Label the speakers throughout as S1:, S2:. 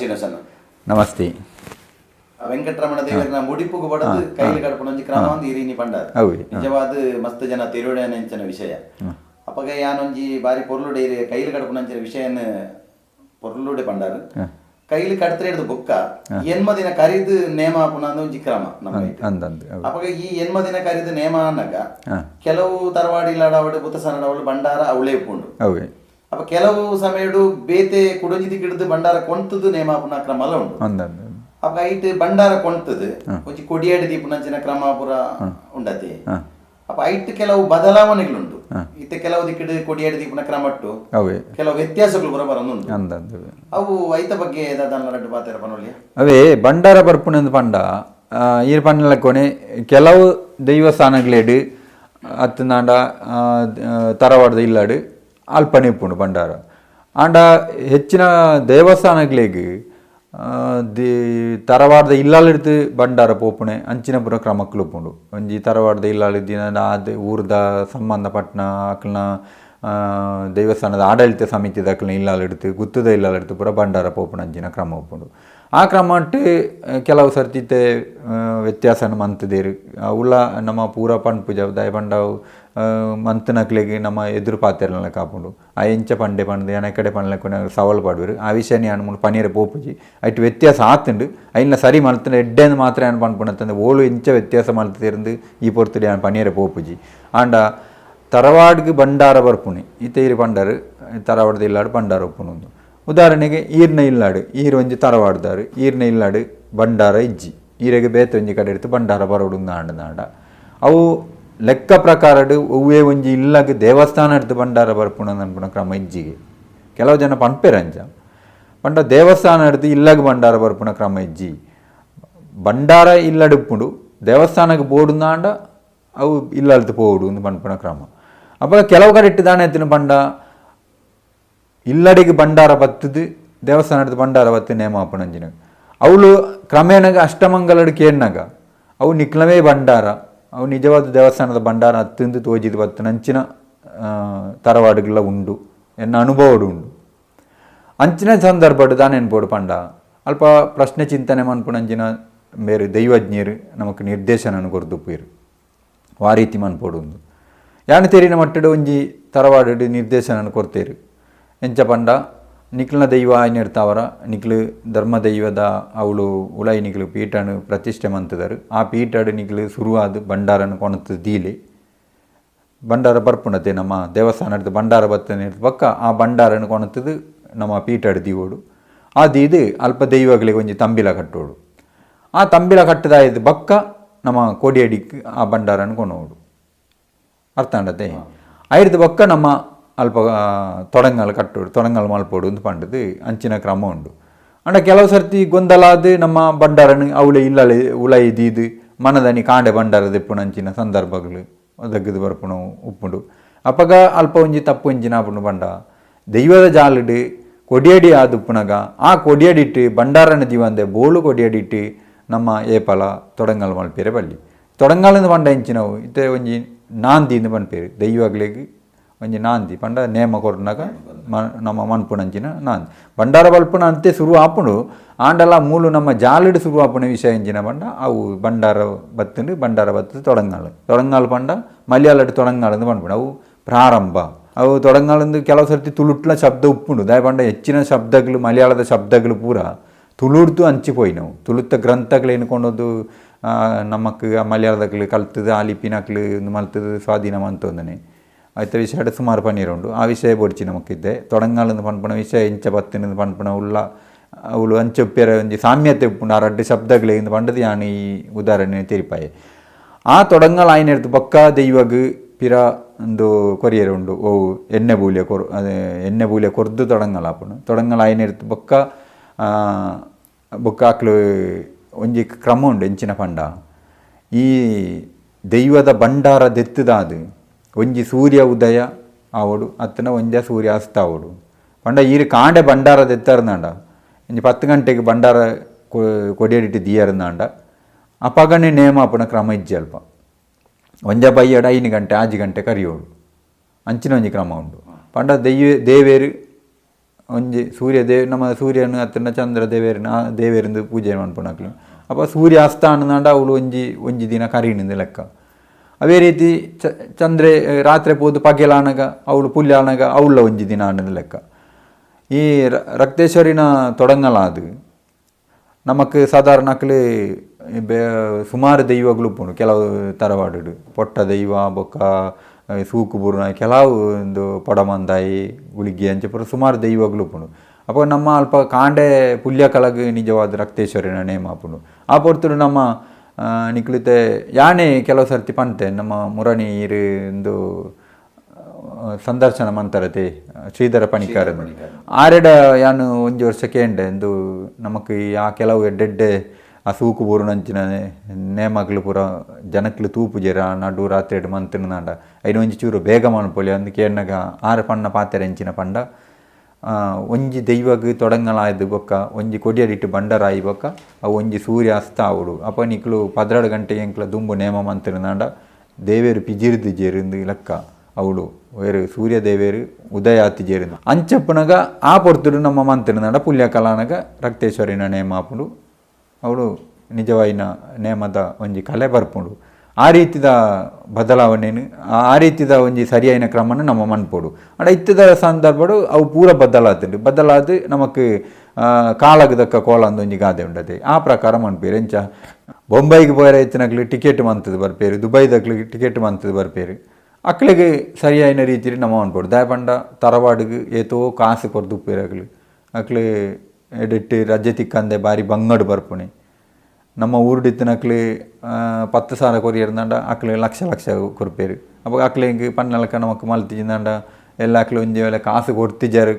S1: ಶ್ರೀನಿವಾಸನ್
S2: ನಮಸ್ತೆ.
S1: ವೆಂಕಟರಮಣ ದೇವರನ್ನ ಮುಡಿಪುಗು ಬಡದು ಕೈಲಿ ಕಡಪುನಂಜಿ ಕ್ರಮ ಒಂದು ಇರಿನಿ ಪಂಡಾರ ನಿಜವಾದ ಮಸ್ತ್ ಜನ ತಿರುವಡೆಂಚಿನ ವಿಷಯ ಅಪ್ಪಗ ಯಾನೊಂಜಿ ಬಾರಿ ಪೊರ್ಲುಡೆ ಕೈಲಿ ಕಡಪುನಂಚಿನ ವಿಷಯನ ಪೊರ್ಲುಡೆ ಪಂಡಾರ ಕೈಲಿ ಕಡತ್ರೆ ಹಿಡಿದು ಬುಕ್ಕ ಎನ್ಮದಿನ ಕರಿದು ನೇಮ ಆಪುನಂದು ಒಂಜಿ ಕ್ರಮ ನಮ್ಮ ಅಪ್ಪಗ ಈ ಎನ್ಮದಿನ ಕರಿದು ನೇಮ ಅನ್ನಗ ಕೆಲವು ತರವಾಡಿ ಇಲ್ಲಾಡವಡು ಬುತ್ತಸನಡವಳು ಬಂಡಾರ ಅವಳೇ ಉಪ್ಪುಂಡು ಅಪ್ಪ ಕೆಲವು ಸಮಯಡು ಬೇತೆ ಕುಡಂಜಿದಿ ಗಿಡದು ಬಂಡಾರ ಕೊಂತದು ನೇಮ ಆಪುನ ಕ್ರಮ ಅಲ್ಲ ಉಂಡು ಅಪ್ಪ ಐಟ್ ಬಂಡಾರ ಕೊಂತದು ಒಂಜಿ ಕೊಡಿಯಾಡಿ ದೀಪುನಂಚಿನ ಕ್ರಮ ಪುರ ಉಂಡತಿ ಅಪ್ಪ ಐಟ್ ಕೆಲವು ಬದಲಾವಣೆಗಳುಂಟು ಇತ್ತೆ ಕೆಲವು ದಿಕ್ಕಿಡು ಕೊಡಿಯಾಡಿ ದೀಪನ ಕ್ರಮಟ್ಟು ಕೆಲವು ವ್ಯತ್ಯಾಸಗಳು ಪುರ ಬರೋದು ಅವು ಐತ ಬಗ್ಗೆ ಏದಾದನ್ನ ಪಾತ್ರ ಪನೊಳ್ಳಿಯ
S2: ಅವೇ ಬಂಡಾರ ಬರ್ಪುಣಂದು ಪಂಡ ಈ ಪಂಡಲ ಕೊನೆ ಕೆಲವು ದೈವಸ್ಥಾನಗಳೇಡು ಅತ್ತನಾಂಡ ತರವಾಡದ ಇಲ್ಲಾಡು ಅಲ್ಪನೆ ಉಪ್ಪುಂಡು ಬಂಡಾರ ಆಂಡ ಹೆಚ್ಚಿನ ದೇವಸ್ಥಾನಗಳಿಗೆ ತರವಾಡದ ಇಲ್ಲಾಳಿಡ್ದು ಬಂಡಾರ ಪೋಪುಣೆ ಅಂಚಿನ ಪುರ ಕ್ರಮಕ್ಕಲು ಉಪ್ಪುಂಡು ಒಂಜಿ ತರವಾಡದ ಇಲ್ಲಾಳಿದ್ದಿನ ಅದು ಊರ್ದ ಸಂಬಂಧಪಟ್ಟನ ಆಕಲ್ನ ದೇವಸ್ಥಾನದ ಆಡಳಿತ ಸಮಿತಿದ ಆಕಲ್ನ ಇಲ್ಲಾಳಿಡ್ತು ಗುತ್ತದ ಇಲ್ಲಾಳಿಡ್ತು ಪುರ ಬಂಡಾರ ಪೋಪುಣ ಅಂಚಿನ ಕ್ರಮ ಉಪ್ಪುಂಡು ಆ ಕ್ರಮ ಅಟ್ಟು ಕೆಲವು ಸರ್ತಿತೆ ವ್ಯತ್ಯಾಸನ ಮಂತದೇರು ಉಳ್ಳ ನಮ್ಮ ಪೂರ ಪಂಡ್ಪುಜ ದಯ ಪಂಡವು ಮಂತನಕ್ಲೆಗೆ ನಮ್ಮ ಎದುರು ಪಾತ್ರೆಲ್ಲ ಕಾಪುಂಡು ಆ ಎಂಚ ಪಂಡೆ ಪಂಡ್ದು ಏನ ಕಡೆ ಪಂಡ್ಲಕ್ಕೆ ಸವಾಲು ಪಾಡುವರು ಆ ವಿಷಯನೇ ಅನ್ಮೂಲ ಪನೀರ ಪೋಪುಜಿ ಅಟ್ಟು ವ್ಯತ್ಯಾಸ ಆತುಂಡು ಅಯ್ನ ಸರಿ ಮಲ್ತಂಡು ಎಡ್ಡೆಂದು ಮಾತ್ರ ಏನು ಪಂಡ್ಪುಣತ್ತಂದು ಓಳು ಎಂಚ ವ್ಯತ್ಯಾಸ ಮಲ್ತಿருந்து ಈ ಪೊರ್ತುಡಿ ಏನು ಪನೀರ ಪೋಪುಜಿ ಆಂಡ ತರವಾಡ್ಗೆ ಬಂಡಾರ ಬರ್ಪುಣಿ ಈತೈರಿ ಪಂಡಾರು ತರವಾಡ್ದು ಇಲ್ಲಾಡು ಬಂಡಾರ ಒಪ್ಪುಣೊಂದು ಉದಾಹರಣೆಗೆ ಈರ್ನ ಇಲ್ಲಾಡು ಈರು ಒಂಜಿ ತರವಾಡ್ದಾರು ಈರ್ನ ಇಲ್ಲಾಡು ಬಂಡಾರ ಇಜ್ಜಿ ಈರೆಗೆ ಬೇತ ಒಂಜಿ ಕಡೆ ಇಡ್ತು ಬಂಡಾರ ಬರೋಡು ನಾಂಡ ಅವು ಲೆಕ್ಕ ಪ್ರಕಾರಡು ಒವ್ವೇ ಒಂಜಿ ಇಲ್ಲಾಗ ದೇವಸ್ಥಾನ ಹಿಡ್ದು ಬಂಡಾರ ಬರ್ಪುಣ ಅನ್ಪುಣ ಕ್ರಮ ಇಜ್ಜಿಗೆ ಕೆಲವು ಜನ ಪಂಪೇರಂಜ ಪಂಡ ದೇವಸ್ಥಾನ ಹಿಡ್ದು ಇಲ್ಲಾಗ ಬಂಡಾರ ಬರ್ಪುಣ ಕ್ರಮ ಇಜ್ಜಿ ಬಂಡಾರ ಇಲ್ಲಡುಪ್ಪುಡು ದೇವಸ್ಥಾನಕ್ಕೆ ಬೋಡು ನಾಂಡ ಅವು ಇಲ್ಲಲ್ತು ಪೋಡು ಒಂದು ಪಂಪುಣ ಕ್ರಮ ಅಪ್ಪ ಕೆಲವು ಕಡೆ ಇಟ್ಟಿದ್ದಾನೆ ಎತ್ತಿನ ಪಂಡ ಇಲ್ಲಡಿಗೆ ಬಂಡಾರ ಬತ್ತದು ದೇವಸ್ಥಾನ ಹಿಡ್ದು ಬಂಡಾರ ಬತ್ತು ನೇಮ ಆಪಣಂಜಿನ ಅವಳು ಕ್ರಮೇಣಗ ಅಷ್ಟಮಂಗಲಡು ಕೇಳಿನಾಗ ಅವು ನಿಕ್ಲವೇ ಬಂಡಾರ ಅವು ನಿಜವಾದ ದೇವಸ್ಥಾನದ ಬಂಡಾರ ಹತ್ತಿಂದು ತೋಜಿದು ಬತ್ತು ನಂಚಿನ ತರವಾಡುಗಳ ಉಂಡು ಎನ್ನ ಅನುಭವಡು ಉಂಡು ಅಂಚಿನ ಸಂದರ್ಭಡು ದಾನೆನ್ಪೋಡು ಪಂಡ ಅಲ್ಪ ಪ್ರಶ್ನೆ ಚಿಂತನೆ ಮನ್ಪುಣಂಚಿನ ಬೇರೆ ದೈವಜ್ಞರು ನಮಕ್ ನಿರ್ದೇಶನ ಕೊರ್ದುಪ್ಪೇರು ಆ ರೀತಿ ಮನ್ಪೋಡು ಉಂದು ಯಾನು ತೆರಿನ ಮಟ್ಟಡು ಒಂಜಿ ತರವಾಡು ನಿರ್ದೇಶನ ಕೊರ್ತೇರು ಎಂಚ ಪಂಡ ನಿಕ್ಲನ ದೈವ ಆಯ್ನ ಇರ್ತಾವರ ನಿಕ್ಲು ಧರ್ಮ ದೈವದ ಅವಳು ಉಳೈ ನಿಕ್ಲು ಪೀಠನು ಪ್ರತಿಷ್ಠೆ ಮಂತದರು ಆ ಪೀಠಡು ನಿಕ್ಲು ಶುರುವಾದ ಬಂಡಾರನ ಕೊಣತು ದೀಲೆ ಬಂಡಾರ ಬರ್ಪುಣತೆ ನಮ್ಮ ದೇವಸ್ಥಾನ ಹಿಡ್ದು ಬಂಡಾರ ಬತ್ತನೆ ಪಕ್ಕ ಆ ಬಂಡಾರನ ಕೊಣತದು ನಮ್ಮ ಪೀಠಡು ದೀವೋಡು ಆ ದೀದು ಅಲ್ಪ ದೈವಗಳಿಗೆ ಒಂಜಿ ತಂಬಿಲ ಕಟ್ಟೋಡು ಆ ತಂಬಿಲ ಕಟ್ಟದಾಯ್ದು ಬಕ್ಕ ನಮ್ಮ ಕೋಡಿಯಡಿಗೆ ಆ ಬಂಡಾರನ ಕೊನೋಡು ಅರ್ಥ ಅಂಡತೆ ಆಯ್ದು ಬಕ್ಕ ನಮ್ಮ ಅಲ್ಪ ತೊಡಂಗಲ್ ಕಟ್ಟೋಡು ತೊಡಂಗಲ್ ಮಲ್ಪೋಡು ಅಂತ ಪಂಡದು ಅಂಚಿನ ಕ್ರಮ ಉಂಡು ಅಂಡ ಕೆಲವು ಸರ್ತಿ ಗೊಂದಲಾದ ನಮ್ಮ ಬಂಡಾರನ ಅವಳೆ ಇಲ್ಲಳೆ ಉಳ ಇದೀದು ಮನದನಿ ಕಾಂಡೆ ಬಂಡಾರ ದೆಪ್ಪುಣ ಅಂಚಿನ ಸಂದರ್ಭಗಳು ಒದಗದು ಬರ್ಪುಣ ಉಪ್ಪುಂಡು ಅಪ್ಪಗ ಅಲ್ಪ ಒಂಜಿ ತಪ್ಪು ಒಂಜಿನ ಆಪುಂಡು ಬಂಡ ದೈವದ ಜಾಲಡು ಕೊಡಿಯಡಿ ಆದುಪ್ಪುನಗ ಆ ಕೊಡಿಯಡಿಟ್ಟು ಬಂಡಾರನ ಜೀವಂದೆ ಬೋಳು ಕೊಡಿಯಡಿಟ್ಟು ನಮ್ಮ ಏಪಲ ತೊಡಂಗಲ್ ಮಲ್ಪೇರೆ ಬಳ್ಳಿ ತೊಡಂಗಲಿಂದ ಬಂಡ ಇಂಚಿನವು ಇತ್ತೆ ಒಂಜಿ ನಾಂದಿಂದ ಪನ್ಪೇರು ದೈವಗಳಿಗೆ ಒಂಜಿ ನಾಂದಿ ಪಂಡ ನೇಮ ಕೊರ್ನಾಗ ನಮ್ಮ ಮನ್ಪುಣಂಚಿನ ನಾಂದಿ ಬಂಡಾರ ಬಲ್ಪುಣ ಅಂತೆ ಶುರು ಆಪುಂಡು ಆಂಡಲ ಮೂಲು ನಮ್ಮ ಜಾಲಡು ಶುರು ಆಪುಣ ವಿಷಯ ಇಂಚಿನ ಪಂಡ ಅವು ಬಂಡಾರ ಬತ್ತುಂಡು ಬಂಡಾರ ಬತ್ತು ತೊಡಂಗಾಲು ಪಂಡ ಮಲಯಾಳಡು ತೊಡಂಗಾಳಂದು ಪನ್ಪುಂಡು ಅವು ಪ್ರಾರಂಭ ಅವು ತೊಡಂಗಾಳಂದು ಕೆಲವು ಸರ್ತಿ ತುಳುಟ್ಲ ಶಬ್ದ ಉಪ್ಪುಂಡು ದಾಯ ಪಂಡ ಹೆಚ್ಚಿನ ಶಬ್ದಗಳು ಮಲಯಾಳದ ಶಬ್ದಗಳು ಪೂರ ತುಳುಡ್ತು ಹಂಚಿಪೋಯಿನವು ತುಳುತ್ತ ಗ್ರಂಥಗಳು ಎನ್ಕೊಂಡದ್ದು ನಮಕ್ ಮಲಯಾಳದಕ್ಲು ಕಲ್ತದು ಆ ಲಿಪಿನಕ್ಲು ಮಲ್ತದು ಸ್ವಾಧೀನ ಮಂತೊಂದನೆ ಆಯ್ತ ವಿಷಯ ಸುಮಾರು ಪನೀರುಂಡು ಆ ವಿಷಯ ಬೊಡ್ಚಿ ನಮಕಿದ್ದೆ ತೊಡಂಗಾಲಂದು ಪನ್ಪುಣ ವಿಷಯ ಇಂಚ ಬತ್ತಿನದು ಪನ್ಪುಣ ಉಳ್ಳ ಅವಳು ಅಂಚೊಪ್ಪೆರ ಒಂಜಿ ಸಾಮ್ಯತೆ ಉಪ್ಪುಂಡು ಆ ರಡ್ಡು ಶಬ್ದಗಳಿಂದ ಪಂಡದು ಯಾನು ಈ ಉದಾಹರಣೆ ತಿರುಪಾಯೆ ಆ ತೊಡಂಗಾಲ ಆಯ್ನ ಹಿಡ್ದು ಪಕ್ಕ ದೈವಗ್ ಪಿರ ಒಂದು ಕೊರಿಯರ್ ಉಂಡು ಓ ಎಣ್ಣೆ ಬೂಲೆ ಕೊರ್ದು ತೊಡಂಗಾಲ ಆಪುಂಡು ತೊಡಂಗಾಲ ಆಯ್ನ ಹಿಡ್ದು ಪಕ್ಕ ಬೊಕ್ಕ ಆಕ್ಲು ಒಂಜಿ ಕ್ರಮ ಉಂಡು ಎಂಚಿನ ಪಂಡ ಈ ದೈವದ ಬಂಡಾರ ದೆತ್ತದಾದು ಒಂಜಿ ಸೂರ್ಯ ಉದಯ ಆವಡು ಅತ್ತನ ಒಂಜ ಸೂರ್ಯ ಅಸ್ತ ಆವಡು ಪಂಡ ಈರು ಕಾಂಡೆ ಬಂಡಾರ ದೆತ್ತಾರ್ನಾಂಡ ಒಂಜಿ 10 ಗಂಟೆಗೆ ಬಂಡಾರ ಕೊಡಿಯಡಿಟ್ಟು ದಿಯರ್ನಾಂಡ ಅಪಗಣೆ ನೇಮ ಆಪುನ ಕ್ರಮ ಇಜ್ಜಿ ಅಲ್ಪ ಒಂಜ ಬೈಯಡ 5 ಗಂಟೆ 6 ಗಂಟೆ ಕರಿಯೋಡು ಅಂಚಿನ ಒಂಜಿ ಕ್ರಮ ಉಂಡು ಪಂಡ ದೇವೇರು ಒಂಜಿ ಸೂರ್ಯ ನಮ್ಮ ಸೂರ್ಯನ ಹತ್ತಿರ ಚಂದ್ರ ದೇವೇರಿಂದ ಪೂಜೆ ಮಾಡ್ಪುಣಕ್ಲು ಅಪ್ಪ ಸೂರ್ಯ ಅಸ್ತಾನಂದ ಅವಳು ಒಂಜಿ ದಿನ ಕರೀನಿಂದ ಲೆಕ್ಕ ಅವೇ ರೀತಿ ಚಂದ್ರೆ ರಾತ್ರಿ ಪೋದು ಪಗೆಲಾನಗ ಅವಳು ಪುಲ್ಯಾನಗ ಅವಳ ಒಂಜಿ ದಿನ ಅನ್ನದ ಲೆಕ್ಕ ಈ ರಕ್ತೇಶ್ವರಿನ ತೊಡಂಗಲಾದು ನಮಕ್ ಸಾಧಾರಣಕ್ಲು ಸುಮಾರು ದೈವಗಳು ಉಪ್ಪುಂಡು ಕೆಲವು ತರವಾಡು ಪೊಟ್ಟ ದೈವ ಬೊಕ್ಕ ಸೂಕು ಬುರ್ನ ಕೆಲವು ಒಂದು ಪೊಡಮಂದಾಯಿ ಗುಳಿಗೆ ಅಂಚೆ ಪುರ ಸುಮಾರು ದೈವಗಳು ಉಪ್ಪುಂಡು ಅಪ್ಪ ನಮ್ಮ ಅಲ್ಪ ಕಾಂಡೆ ಪುಲ್ಯ ಕಲಗ್ ನಿಜವಾದ ರಕ್ತೇಶ್ವರಿನ ನೇಮ ಆಪುಂಡು ಆ ಪೊರ್ತುಡು ನಮ್ಮ ನಿಕ್ಲಿತೆ ಯಾನೇ ಕೆಲವು ಸರ್ತಿ ಪಂತೆ ನಮ್ಮ ಮುರಣಿ ಒಂದು ಸಂದರ್ಶನ ಮಂತರತೆ ಶ್ರೀಧರ ಪಣಿಕಾರ ಆರೆಡ ಯಾನು ಒಂಜಿ ವರ್ಷ ಕೇಂಡೆ ಎಂದು ನಮಕ್ ಆ ಕೆಲವು ಎಡ್ಡೆಡ್ಡೆ ಆ ಸೂಕು ಬೂರುನಂಚಿನ ನೇಮಕ್ಲು ಪೂರ ಜನಕ್ಲು ತೂಪು ಜೇರ ನಡು ರಾತ್ರಿ ಎಡ್ ಮಂತಿನ ನಾಂಡ ಐದು ಒಂಜಿ ಚೂರು ಬೇಗ ಮನ್ಪೊಲಿ ಅಂದು ಕೇಂಡಾಗ ಆರು ಪಣ್ಣ ಪಾತೆರೆ ಎಂಚಿನ ಪಂಡ ಒಂಜಿ ದೈವಗ್ ತೊಡಂಗಲಾಯ್ದು ಬೊಕ್ಕ ಒಂಜಿ ಕೊಡಿಯಡಿಟ್ಟು ಬಂಡರಾಯಿ ಬೊಕ್ಕ ಅವು ಒಂಜಿ ಸೂರ್ಯ ಅಸ್ತ ಅವಡು ಅಪ್ಪ ನಿಕ್ಲು 12 ಗಂಟೆ ಎಂಕ್ಲ ದುಂಬು ನೇಮ ಮಂತಿನ ನಾಂಡ ದೇವೇರು ಪಿಜಿರ್ದು ಜೇರಿಂದು ಲೆಕ್ಕ ಅವಳು ಬೇರೆ ಸೂರ್ಯ ದೇವೇರು ಉದಯ ಆತಿ ಜೇರಿಂದು ಅಂಚಪ್ಪನಗ ಆ ಪೊರ್ತುಡು ನಮ್ಮ ಮಂತಿನ ನಾಂಡ ಪುಲ್ಯ ಕಲಾನಗ ರಕ್ತೇಶ್ವರಿನ ನೇಮ ಆಪುಂಡು ಅವಳು ನಿಜವಾಯಿನ ನೇಮದ ಒಂಜಿ ಕಲೆ ಬರ್ಪುಂಡು ಆ ರೀತಿದ ಬದಲಾವಣೆನು ಆ ರೀತಿದ ಒಂಜಿ ಸರಿಯಾಯಿನ ಕ್ರಮನ ನಮ್ಮ ಮನ್ಪೋಡು ಅಡ ಇತ್ತದ ಸಂದರ್ಭಡು ಅವು ಪೂರ ಬದಲಾದು ನಮಕ್ ಕಾಲಗದಕ್ಕ ಕೋಲ ಅಂದ ಒಂಜಿ ಗಾದೆ ಉಂಡದೆ ಆ ಪ್ರಕಾರ ಮನ್ಪೇರು ಎಂಚ ಬೊಂಬೈಗೆ ಪೋಯರ ಎತ್ತಿನಕ್ಲು ಟಿಕೆಟ್ ಮಂತದ್ದು ಬರ್ಪೇರು ದುಬೈದಕ್ಲು ಟಿಕೆಟ್ ಮಂತದ್ದು ಬರ್ಪೇರು ಅಕ್ಳಿಗೆ ಸರಿಯಾಯಿನ ರೀತಿಯಲ್ಲಿ ನಮ್ಮ ಮನ್ಪೋಡು ದಯಪಂಡ ತರವಾಡಿಗೆ ಏತೋ ಕಾಸು ಕೊರ್ದು ಉಪ್ಪೇರಕ್ಲು ಅಕ್ಳು ಎಡಿಟ್ಟು ರಜೆ ತಿಕ್ಕಂದೆ ಬಾರಿ ಬಂಗಡು ಬರ್ಪುಣಿ ನಮ್ಮ ಊರುಡಿತ್ತಿನಕ್ಲು 10,000 ಕೊರಿಯರ್ದಾಂಡ ಅಕ್ಲು ಲಕ್ಷ ಕೊರ್ಪೇರು ಅಪ್ಪ ಅಕ್ಲಿಗೆ ಪನ್ನಲಕ ನಮಕ್ ಮಲ್ತಿಜಿಂದಾಂಡ ಎಲ್ಲ ಅಕ್ಲು ಒಂಜಿ ವೇಳೆ ಕಾಸು